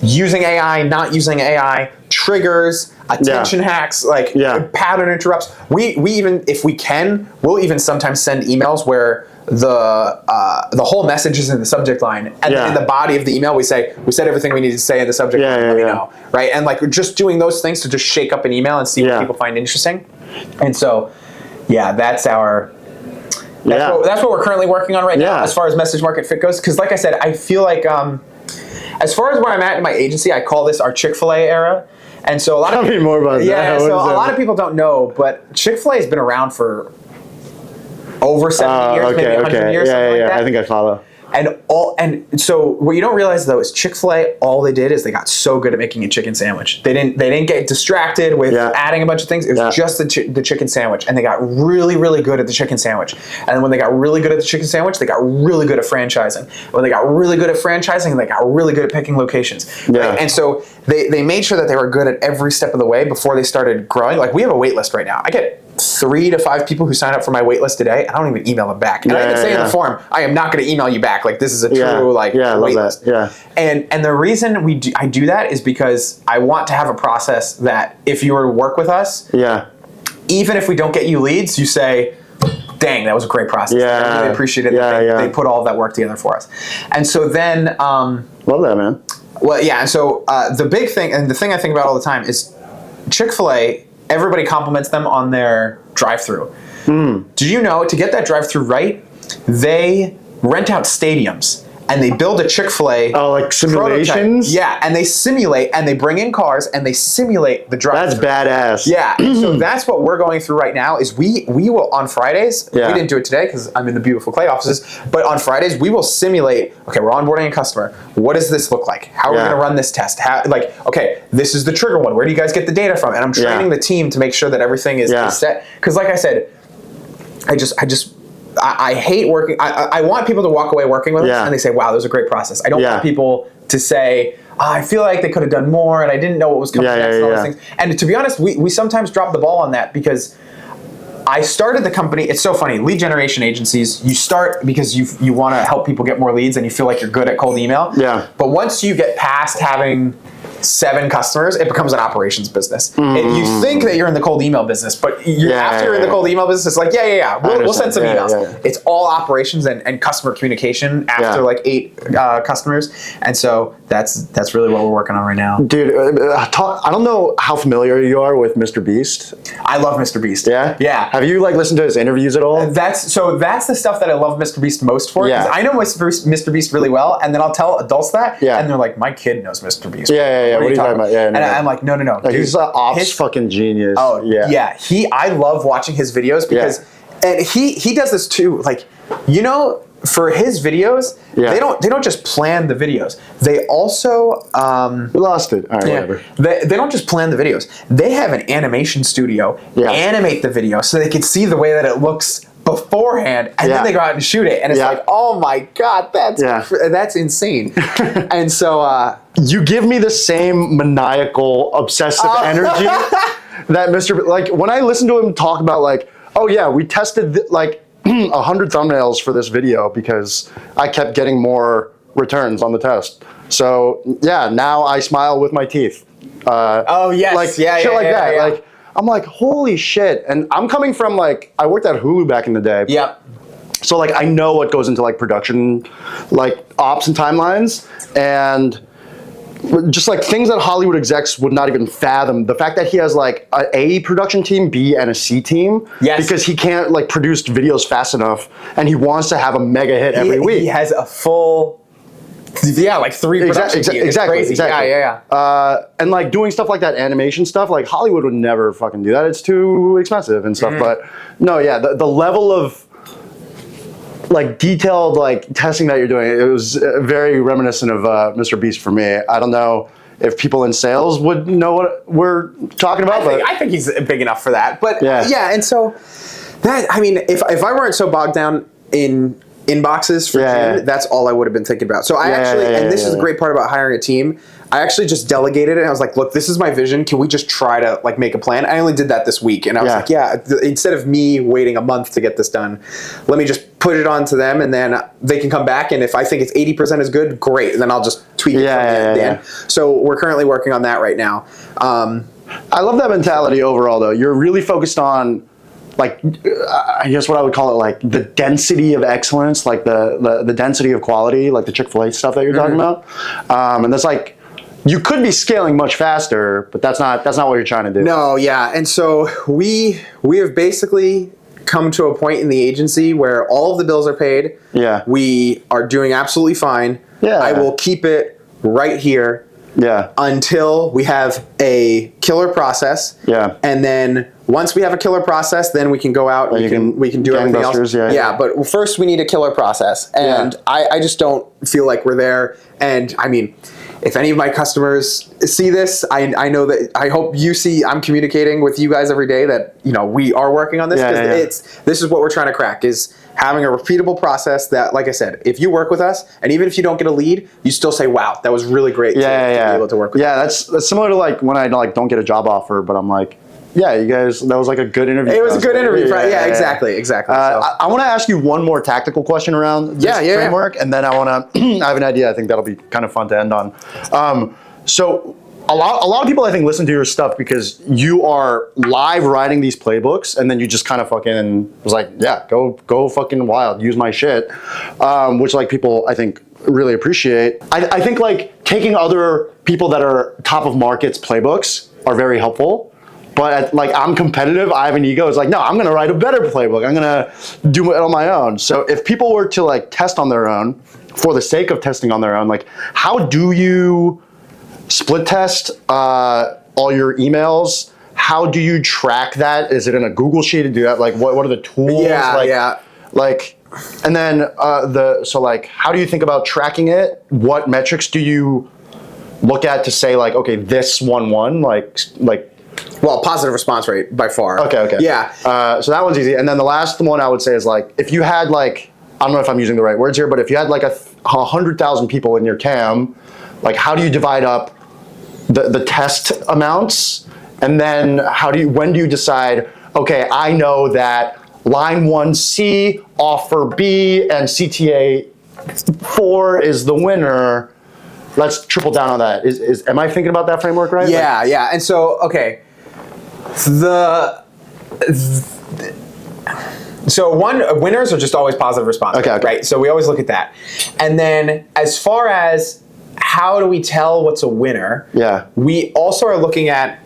using AI, not using AI, triggers, attention hacks, like pattern interrupts. We even, if we can, we'll even sometimes send emails where the whole message is in the subject line, and then in the body of the email we said everything we need to say in the subject line. Let me know, right? And like we're just doing those things to just shake up an email and see what people find interesting. And so, that's our. That's what we're currently working on right now as far as message market fit goes. Because like I said, I feel like as far as where I'm at in my agency, I call this our Chick-fil-A era. And so a lot of Tell me more about that. So a lot of people don't know, but Chick-fil-A has been around for over 70 years, maybe 100 years, something like that. I think I follow. And so what you don't realize though is Chick-fil-A, all they did is they got so good at making a chicken sandwich. They didn't get distracted with adding a bunch of things. It was just the chicken sandwich, and they got really, really good at the chicken sandwich. And when they got really good at the chicken sandwich, they got really good at franchising. When they got really good at franchising, they got really good at picking locations. Right? And so they made sure that they were good at every step of the way before they started growing. Like we have a wait list right now. I get 3 to 5 people who sign up for my wait list today. I don't even email them back. And I even say in the form, I am not going to email you back. Like this is a true wait list. And the reason I do that is because I want to have a process that if you were to work with us, even if we don't get you leads, you say, dang, that was a great process. I really appreciated that they put all of that work together for us. And so then love that, man. Well, and so the big thing, and the thing I think about all the time is Chick-fil-A, everybody compliments them on their drive-through. Did you know, to get that drive-through right, they rent out stadiums. And they build a Chick-fil-A. Oh, like simulations? Prototype. Yeah, and they simulate, and they bring in cars, and they simulate the drive-thru. That's badass. Yeah, so that's what we're going through right now. Is we will on Fridays. We didn't do it today because I'm in the beautiful Clay offices. But on Fridays we will simulate. Okay, we're onboarding a customer. What does this look like? How are we going to run this test? Okay, this is the trigger one. Where do you guys get the data from? And I'm training the team to make sure that everything is set. Because like I said, I hate working. I want people to walk away working with us and they say, wow, that was a great process. I don't want people to say, I feel like they could have done more and I didn't know what was coming next and all those things. And to be honest, we sometimes drop the ball on that because I started the company. It's so funny. Lead generation agencies, you start because you want to help people get more leads and you feel like you're good at cold email. Yeah. But once you get past having 7 customers, it becomes an operations business. You think that you're in the cold email business, but after you're in the cold email business, it's like, we'll send some emails. It's all operations and customer communication after like 8 customers. And so that's really what we're working on right now. Dude, I don't know how familiar you are with Mr. Beast. I love Mr. Beast. Yeah? Yeah. Have you like listened to his interviews at all? That's the stuff that I love Mr. Beast most for. Because I know Mr. Beast really well, and then I'll tell adults that, and they're like, my kid knows Mr. Beast. What are you talking about? And I'm like, no. Dude, he's an ops fucking genius. Oh, yeah. I love watching his videos because, and he does this too. Like, for his videos, they don't just plan the videos. They also we lost it. All right, whatever. They don't just plan the videos. They have an animation studio animate the video so they can see the way that it looks beforehand, and then they go out and shoot it, and it's like, oh my god, that's insane. And so you give me the same maniacal, obsessive energy that Mr. Like when I listen to him talk about like, oh yeah, we tested like 100 thumbnails for this video because I kept getting more returns on the test. So yeah, now I smile with my teeth. Like shit like that. Like I'm like, holy shit. And I'm coming from like, I worked at Hulu back in the day. Yep. So like, I know what goes into like production, like ops and timelines, and just like things that Hollywood execs would not even fathom. The fact that he has like a production team, B, and a C team. Yes. Because he can't like produce videos fast enough, and he wants to have a mega hit every week. He has a full... like 3 production teams. Exactly. Yeah. And like doing stuff like that, animation stuff, like Hollywood would never fucking do that. It's too expensive and stuff. But no, the level of like detailed like testing that you're doing, it was very reminiscent of Mr. Beast for me. I don't know if people in sales would know what we're talking about. I think he's big enough for that. But and so that, I mean, if I weren't so bogged down in inboxes for June, that's all I would have been thinking about. So I this is the great part about hiring a team, I actually just delegated it and I was like, look, this is my vision. Can we just try to like make a plan? I only did that this week. And I was like, instead of me waiting a month to get this done, let me just put it on to them and then they can come back. And if I think it's 80% is good, great. And then I'll just tweak it from the end. So we're currently working on that right now. I love that mentality overall though. You're really focused on like, I guess what I would call it, like the density of excellence, like the density of quality, like the Chick-fil-A stuff that you're talking about. And that's like, you could be scaling much faster, but that's not what you're trying to do. No, and so we have basically come to a point in the agency where all of the bills are paid. Yeah. We are doing absolutely fine. Yeah. I will keep it right here. Yeah. Until we have a killer process. Yeah. And then once we have a killer process, then we can go out and we can do everything else. Yeah. But first we need a killer process. And I just don't feel like we're there. And I mean, if any of my customers see this, I know that, I hope you see I'm communicating with you guys every day that, we are working on this. This is what we're trying to crack, is having a repeatable process that, like I said, if you work with us, and even if you don't get a lead, you still say, wow, that was really great to be able to work with you. That's similar to like when I like don't get a job offer, but I'm like, yeah, you guys, that was like a good interview. It was a good interview. Exactly. I want to ask you one more tactical question around this framework, and then I want to, I have an idea. I think that'll be kind of fun to end on. So a lot of people, I think, listen to your stuff because you are live writing these playbooks, and then you just kind of fucking was like, yeah, go fucking wild, use my shit, which like people, I think, really appreciate. I think like taking other people that are top of markets playbooks are very helpful. But like I'm competitive, I have an ego. It's like, no, I'm gonna write a better playbook. I'm gonna do it on my own. So if people were to like test on their own, for the sake of testing on their own, like how do you split test all your emails? How do you track that? Is it in a Google sheet to do that? Like what are the tools? Like, and then so like how do you think about tracking it? What metrics do you look at to say like, okay, this won, like well, positive response rate by far. Okay. Yeah. So that one's easy. And then the last one I would say is like, if you had like, I don't know if I'm using the right words here, but if you had like 100,000 people in your CAM, like how do you divide up the test amounts? And then when do you decide, okay, I know that line 1C, offer B, and CTA 4 is the winner. Let's triple down on that. Am I thinking about that framework right? Yeah. And so, okay. Winners are just always positive response. Okay. Right? So we always look at that. And then as far as how do we tell what's a winner? Yeah. We also are looking at,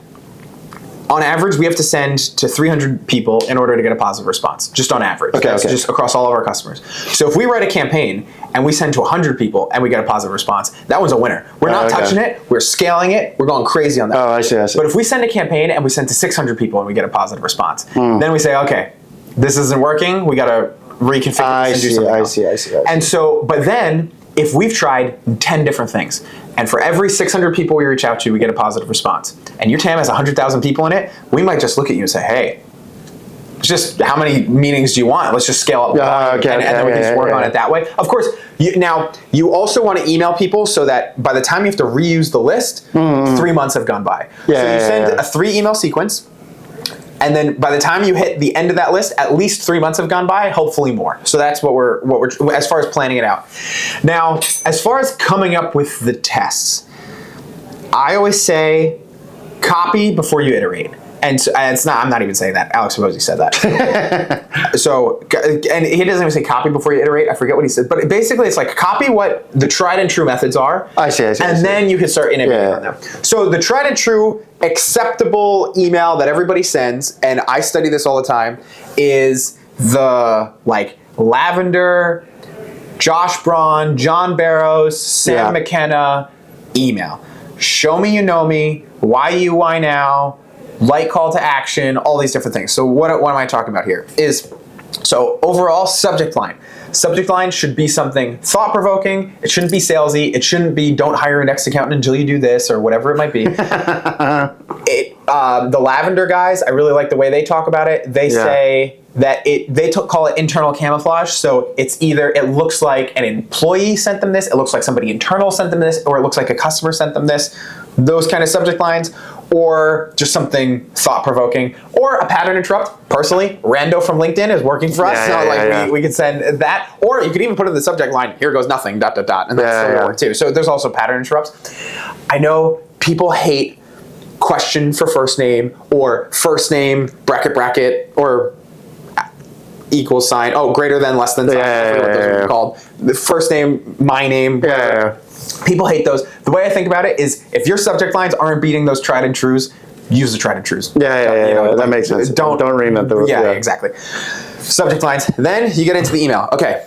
on average, we have to send to 300 people in order to get a positive response, just on average. Okay. Just across all of our customers. So if we write a campaign and we send to 100 people and we get a positive response, that one's a winner. We're not touching it. We're scaling it. We're going crazy on that. Oh, I see. But if we send a campaign and we send to 600 people and we get a positive response, then we say, okay, this isn't working. We got to reconfigure this and do something else. I see. And so, but then if we've tried 10 different things, and for every 600 people we reach out to, we get a positive response, and your TAM has 100,000 people in it, we might just look at you and say, hey, just how many meetings do you want? Let's just scale up and then we can just work on it that way. Of course, you also want to email people so that by the time you have to reuse the list, 3 months have gone by. So you send a 3-email sequence, and then by the time you hit the end of that list, at least 3 months have gone by, hopefully more. So that's what we're as far as planning it out. Now, as far as coming up with the tests, I always say copy before you iterate. And so, I'm not even saying that. Alex Raposi said that. So, and he doesn't even say copy before you iterate. I forget what he said. But basically, it's like copy what the tried and true methods are. I see. And then you can start innovating on them. So the tried and true acceptable email that everybody sends, and I study this all the time, is the like Lavender, Josh Braun, John Barrows, Sam McKenna email. Show me you know me. Why you, why now? Light call to action, all these different things. So what am I talking about here? So overall subject line. Subject line should be something thought-provoking. It shouldn't be salesy. It shouldn't be don't hire a next accountant until you do this or whatever it might be. The Lavender guys, I really like the way they talk about it. They say that call it internal camouflage. So it's either it looks like an employee sent them this, it looks like somebody internal sent them this, or it looks like a customer sent them this. Those kind of subject lines, or just something thought-provoking, or a pattern interrupt. Personally, Rando from LinkedIn is working for us. We could send that, or you could even put in the subject line, here goes nothing, ... and that's still gonna work too. So there's also pattern interrupts. I know people hate question for first name, or first name, bracket, or equals sign, greater than, less than sign, I forget what those are called. The first name, my name, people hate those. The way I think about it is if your subject lines aren't beating those tried and trues, use the tried and trues. That makes sense. Don't reinvent the exactly. Subject lines. Then you get into the email. Okay,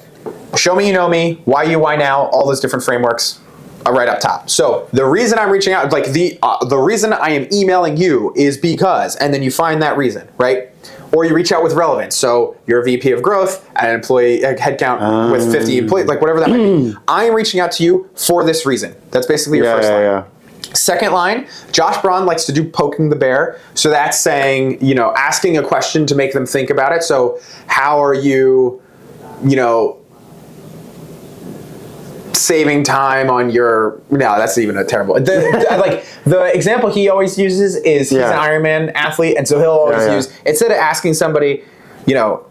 show me you know me, why you, why now, all those different frameworks are right up top. So the reason I'm reaching out, like the reason I am emailing you is because, and then you find that reason, right? Or you reach out with relevance. So you're a VP of growth at an employee headcount with 50 employees, like whatever that might be. I am reaching out to you for this reason. That's basically your first line. Second line, Josh Braun likes to do poking the bear. So that's saying, asking a question to make them think about it. So how are you, saving time on your, no, that's even a terrible, the example he always uses is he's an Ironman athlete, and so he'll always use, instead of asking somebody,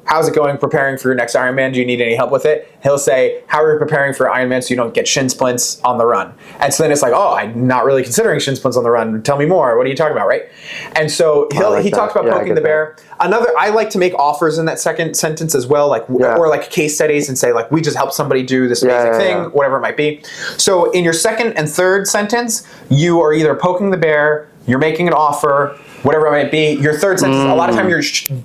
how's it going preparing for your next Ironman? Do you need any help with it? He'll say, how are you preparing for Ironman so you don't get shin splints on the run? And so then it's like, I'm not really considering shin splints on the run. Tell me more. What are you talking about, right? And so he talks about poking the bear. I like to make offers in that second sentence as well, or like case studies, and say we just helped somebody do this amazing thing, whatever it might be. So in your second and third sentence, you are either poking the bear, you're making an offer, whatever it might be. Your third sentence, a lot of time you're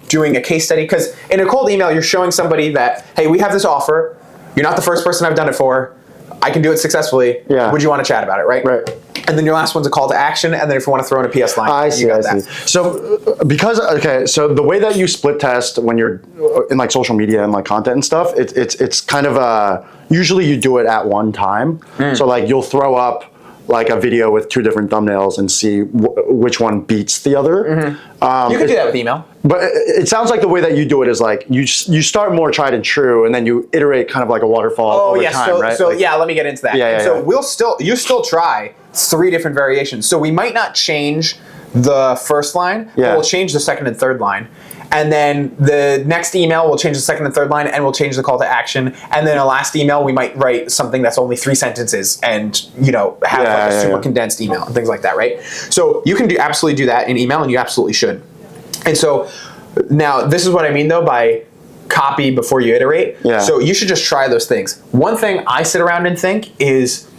doing a case study, because in a cold email, you're showing somebody that, hey, we have this offer. You're not the first person I've done it for. I can do it successfully. Yeah. Would you want to chat about it, right? Right. And then your last one's a call to action, and then if you want to throw in a PS line, I see. So so the way that you split test when you're in like social media and like content and stuff, it's kind of usually you do it at one time. So like you'll throw up like a video with 2 different thumbnails and see which one beats the other. You can do that with email. But it sounds like the way that you do it is like you start more tried and true, and then you iterate kind of like a waterfall over time, right? So like, yeah, let me get into that. So you still try 3 different variations. So we might not change the first line, but we'll change the second and third line. And then the next email, we'll change the second and third line, and we'll change the call to action. And then a last email, we might write something that's only 3 sentences and, have a super condensed email and things like that, right? So you can absolutely do that in email, and you absolutely should. And so now this is what I mean, though, by copy before you iterate. Yeah. So you should just try those things. One thing I sit around and think is,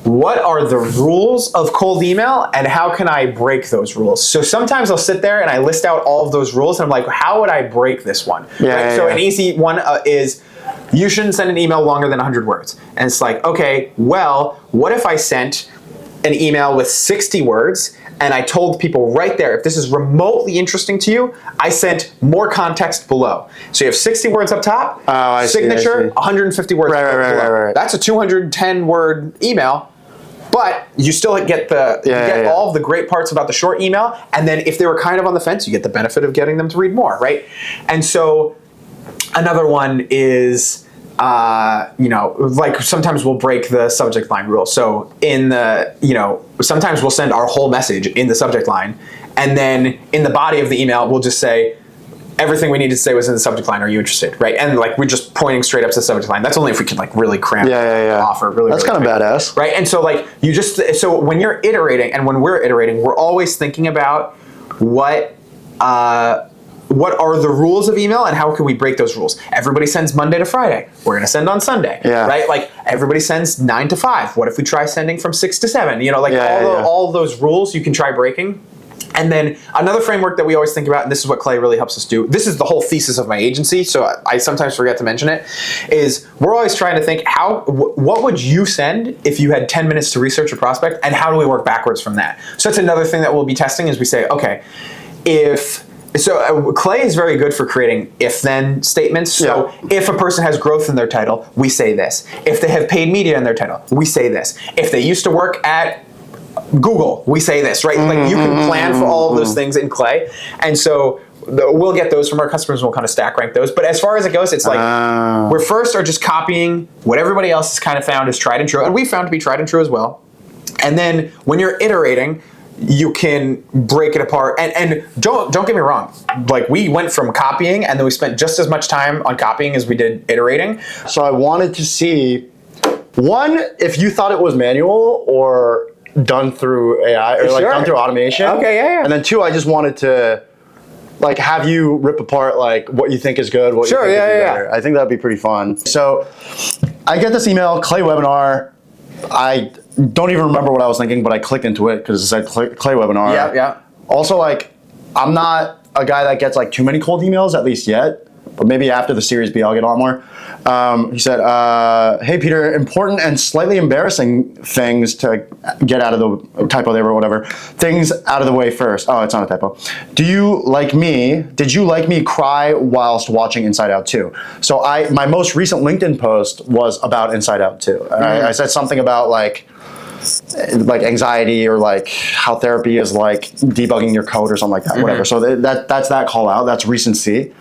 what are the rules of cold email, and how can I break those rules? So sometimes I'll sit there and I list out all of those rules, and I'm like, how would I break this one? So an easy one is, you shouldn't send an email longer than 100 words. And it's like, okay, well, what if I sent an email with 60 words, and I told people right there, if this is remotely interesting to you, I sent more context below. So you have 60 words up top, signature, 150 words below. Right. That's a 210 word email. But you still get all of the great parts about the short email, and then if they were kind of on the fence, you get the benefit of getting them to read more, right? And so another one is, like sometimes we'll break the subject line rule. So sometimes we'll send our whole message in the subject line, and then in the body of the email, we'll just say, everything we needed to say was in the subject line. Are you interested? Right? And like we're just pointing straight up to the subject line. That's only if we can like really cramp the offer. Really, that's really kind of badass, right? And so like so when you're iterating, and when we're iterating, we're always thinking about what are the rules of email, and how can we break those rules? Everybody sends Monday to Friday. We're going to send on Sunday, right? Like everybody sends 9 to 5. What if we try sending from 6 to 7? All of those rules you can try breaking. And then another framework that we always think about, and this is what Clay really helps us do, this is the whole thesis of my agency, so I sometimes forget to mention it, is we're always trying to think, what would you send if you had 10 minutes to research a prospect, and how do we work backwards from that? So that's another thing that we'll be testing, is we say, okay, Clay is very good for creating if-then statements. So if a person has growth in their title, we say this. If they have paid media in their title, we say this. If they used to work at Google, we say this, right? Like you can plan for all of those things in Clay. And so we'll get those from our customers, and we'll kind of stack rank those. But as far as it goes, it's like we're first are just copying what everybody else has kind of found is tried and true, and we found to be tried and true as well. And then when you're iterating, you can break it apart. And don't get me wrong, like we went from copying, and then we spent just as much time on copying as we did iterating. So I wanted to see, one, if you thought it was manual or done through AI or like done through automation. Okay, yeah. And then 2, I just wanted to like have you rip apart like what you think is good, what you think is better. I think that'd be pretty fun. So I get this email, Clay webinar. I don't even remember what I was thinking, but I clicked into it because it said Clay webinar. Yeah. Also, like, I'm not a guy that gets like too many cold emails, at least yet. But maybe after the Series B, I'll get a lot more. He said, hey, Peter, important and slightly embarrassing things to get out of the typo there or whatever. Things out of the way first. Oh, it's not a typo. Did you like me cry whilst watching Inside Out 2? So my most recent LinkedIn post was about Inside Out 2. I said something about like anxiety, or like how therapy is like debugging your code or something like that, whatever. So that's that call out. That's recency.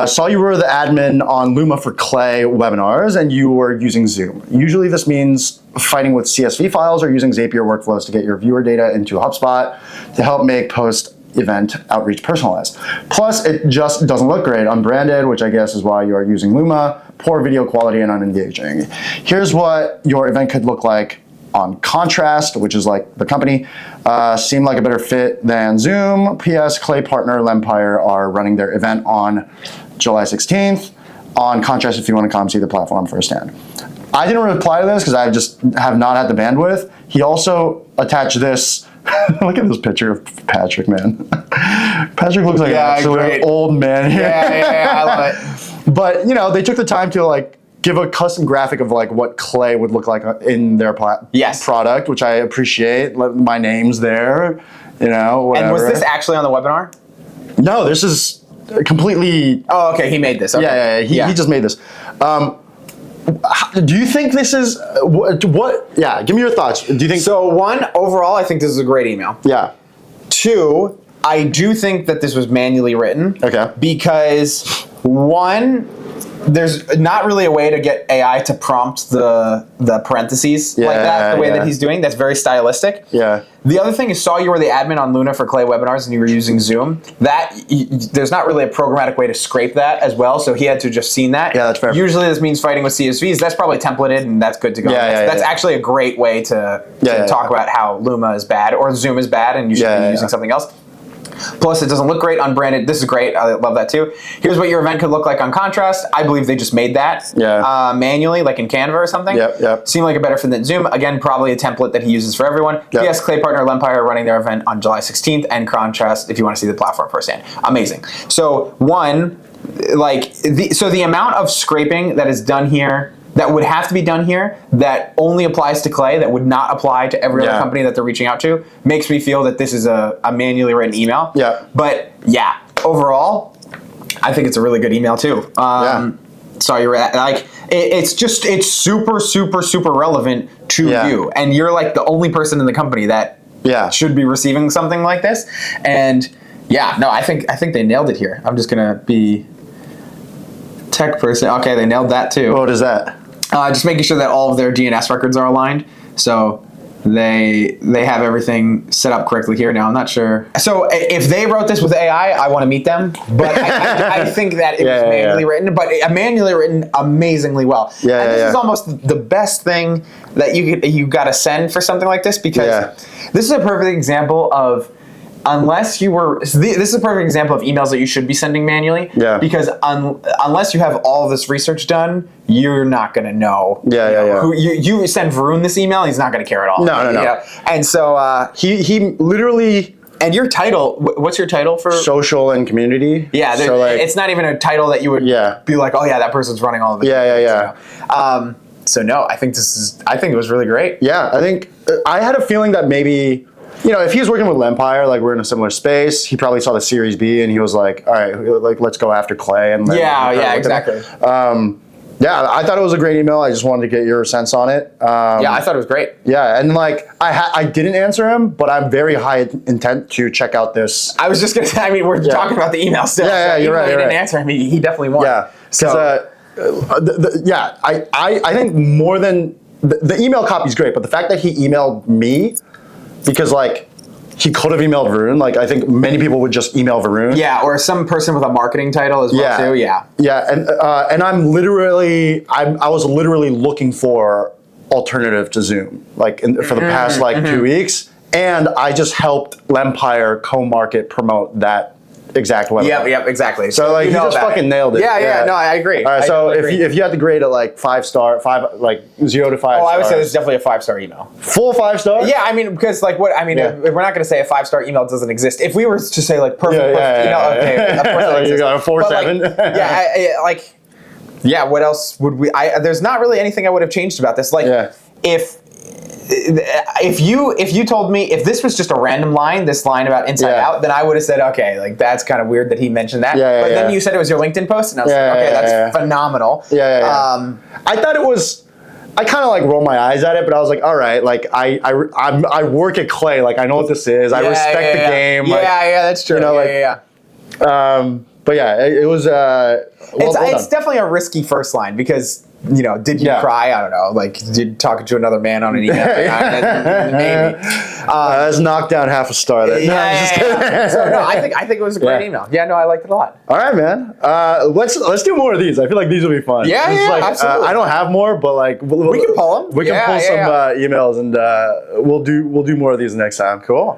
Saw you were the admin on Luma for Clay webinars, and you were using Zoom. Usually this means fighting with CSV files or using Zapier workflows to get your viewer data into HubSpot to help make post-event outreach personalized. Plus, it just doesn't look great. Unbranded, which I guess is why you are using Luma, poor video quality and unengaging. Here's what your event could look like on Contrast, which is like the company. Seemed like a better fit than Zoom. P.S. Clay partner Lempire are running their event on July 16th on Contrast if you want to come see the platform firsthand. I didn't reply to this because I just have not had the bandwidth. He also attached this Look at this picture of Patrick, man. Patrick looks like an absolute great. old man here. Yeah, I love it. But you know, they took the time to like give a custom graphic of like what clay would look like in their product, which I appreciate. My name's there, you know. Whatever. And was this actually on the webinar? No, this is completely. Oh, okay. He made this. Okay. Yeah. He just made this. Do you think this is what? Yeah, give me your thoughts. Do you think so? One, overall, I think this is a great email. Yeah. Two, I do think that this was manually written. Okay. Because one, there's not really a way to get AI to prompt the parentheses like that the way that he's doing. That's very stylistic. Yeah. The other thing is, saw you were the admin on Luna for Clay webinars and you were using Zoom. There's not really a programmatic way to scrape that as well, so he had to just seen that. Yeah, that's fair. Usually this means fighting with CSVs. That's probably templated and that's good to go. That's actually a great way to talk about how Luma is bad or Zoom is bad and you should be using something else. Plus, it doesn't look great unbranded. This is great. I love that too. Here's what your event could look like on Contrast. I believe they just made that manually, like in Canva or something. Yep. Seemed like a better fit than Zoom. Again, probably a template that he uses for everyone. Yes, Clay partner Lempire are running their event on July 16th, and Contrast if you want to see the platform firsthand. Amazing. So one, like the amount of scraping that is done here, that would have to be done here, that only applies to Clay, that would not apply to every other company that they're reaching out to, makes me feel that this is a manually written email. Yeah. But yeah, overall, I think it's a really good email too. So you're like, it's super, super, super relevant to you, and you're like the only person in the company that should be receiving something like this. And I think they nailed it here. I'm just gonna be tech person. Okay, they nailed that too. What is that? Just making sure that all of their DNS records are aligned. So they have everything set up correctly here. Now, I'm not sure. So if they wrote this with AI, I want to meet them. But I think that it was manually written, but manually written amazingly well. And this is almost the best thing that you got to send for something like this, because this is a perfect example of this is a perfect example of emails that you should be sending manually. Yeah. Because unless you have all of this research done, you're not going to know. Who you send Varun this email, he's not going to care at all. No. And so he literally. And your title, what's your title for? Social and community. Yeah, so it's not even a title that you would be like, oh yeah, that person's running all of it. So no, I think it was really great. Yeah, I think I had a feeling that maybe, you know, if he was working with Lempire, like we're in a similar space, he probably saw the Series B and he was like, all right, like let's go after Clay. And exactly. I thought it was a great email. I just wanted to get your sense on it. I thought it was great. Yeah, and like I didn't answer him, but I'm very high intent to check out this. I was just gonna say, I mean, we're talking about the email still. You're right. He didn't answer him. He definitely won. Yeah, because I think more than the email copy is great, but the fact that he emailed me, because like he could have emailed Varun. Like I think many people would just email Varun. Yeah, or some person with a marketing title as well too. Yeah. Yeah, and I was literally looking for alternative to Zoom, like for the past 2 weeks, and I just helped Lempire co-market promote that exact webinar. Yep, exactly. So like, you just fucking nailed it. Yeah, no, I agree. All right, so if you had to grade it like 5 star, 0 to 5 stars. I would say this is definitely a 5-star email. Full 5 stars? Yeah, I mean, because like we're not going to say a 5-star email doesn't exist. If we were to say like perfect email, okay, of course like you got a 4.7. What else would we? There's not really anything I would have changed about this. Like if you told me if this was just a random line, this line about inside out, then I would have said, okay, like that's kind of weird that he mentioned that. But then you said it was your LinkedIn post, and I was like, okay, that's phenomenal. I thought it was. I kind of like rolled my eyes at it, but I was like, all right, like I work at Clay, like I know what this is. I respect the game. Like, that's true. You know, but yeah, it was. It's definitely a risky first line because. You know, did you cry? I don't know. Like, did talking to another man on an email? Maybe. That's knocked down half a star. There. So no, I think it was a great email. Yeah, no, I liked it a lot. All right, man. Let's do more of these. I feel like these will be fun. Absolutely. I don't have more, but like we can pull them. We can pull some emails, and we'll do more of these next time. Cool.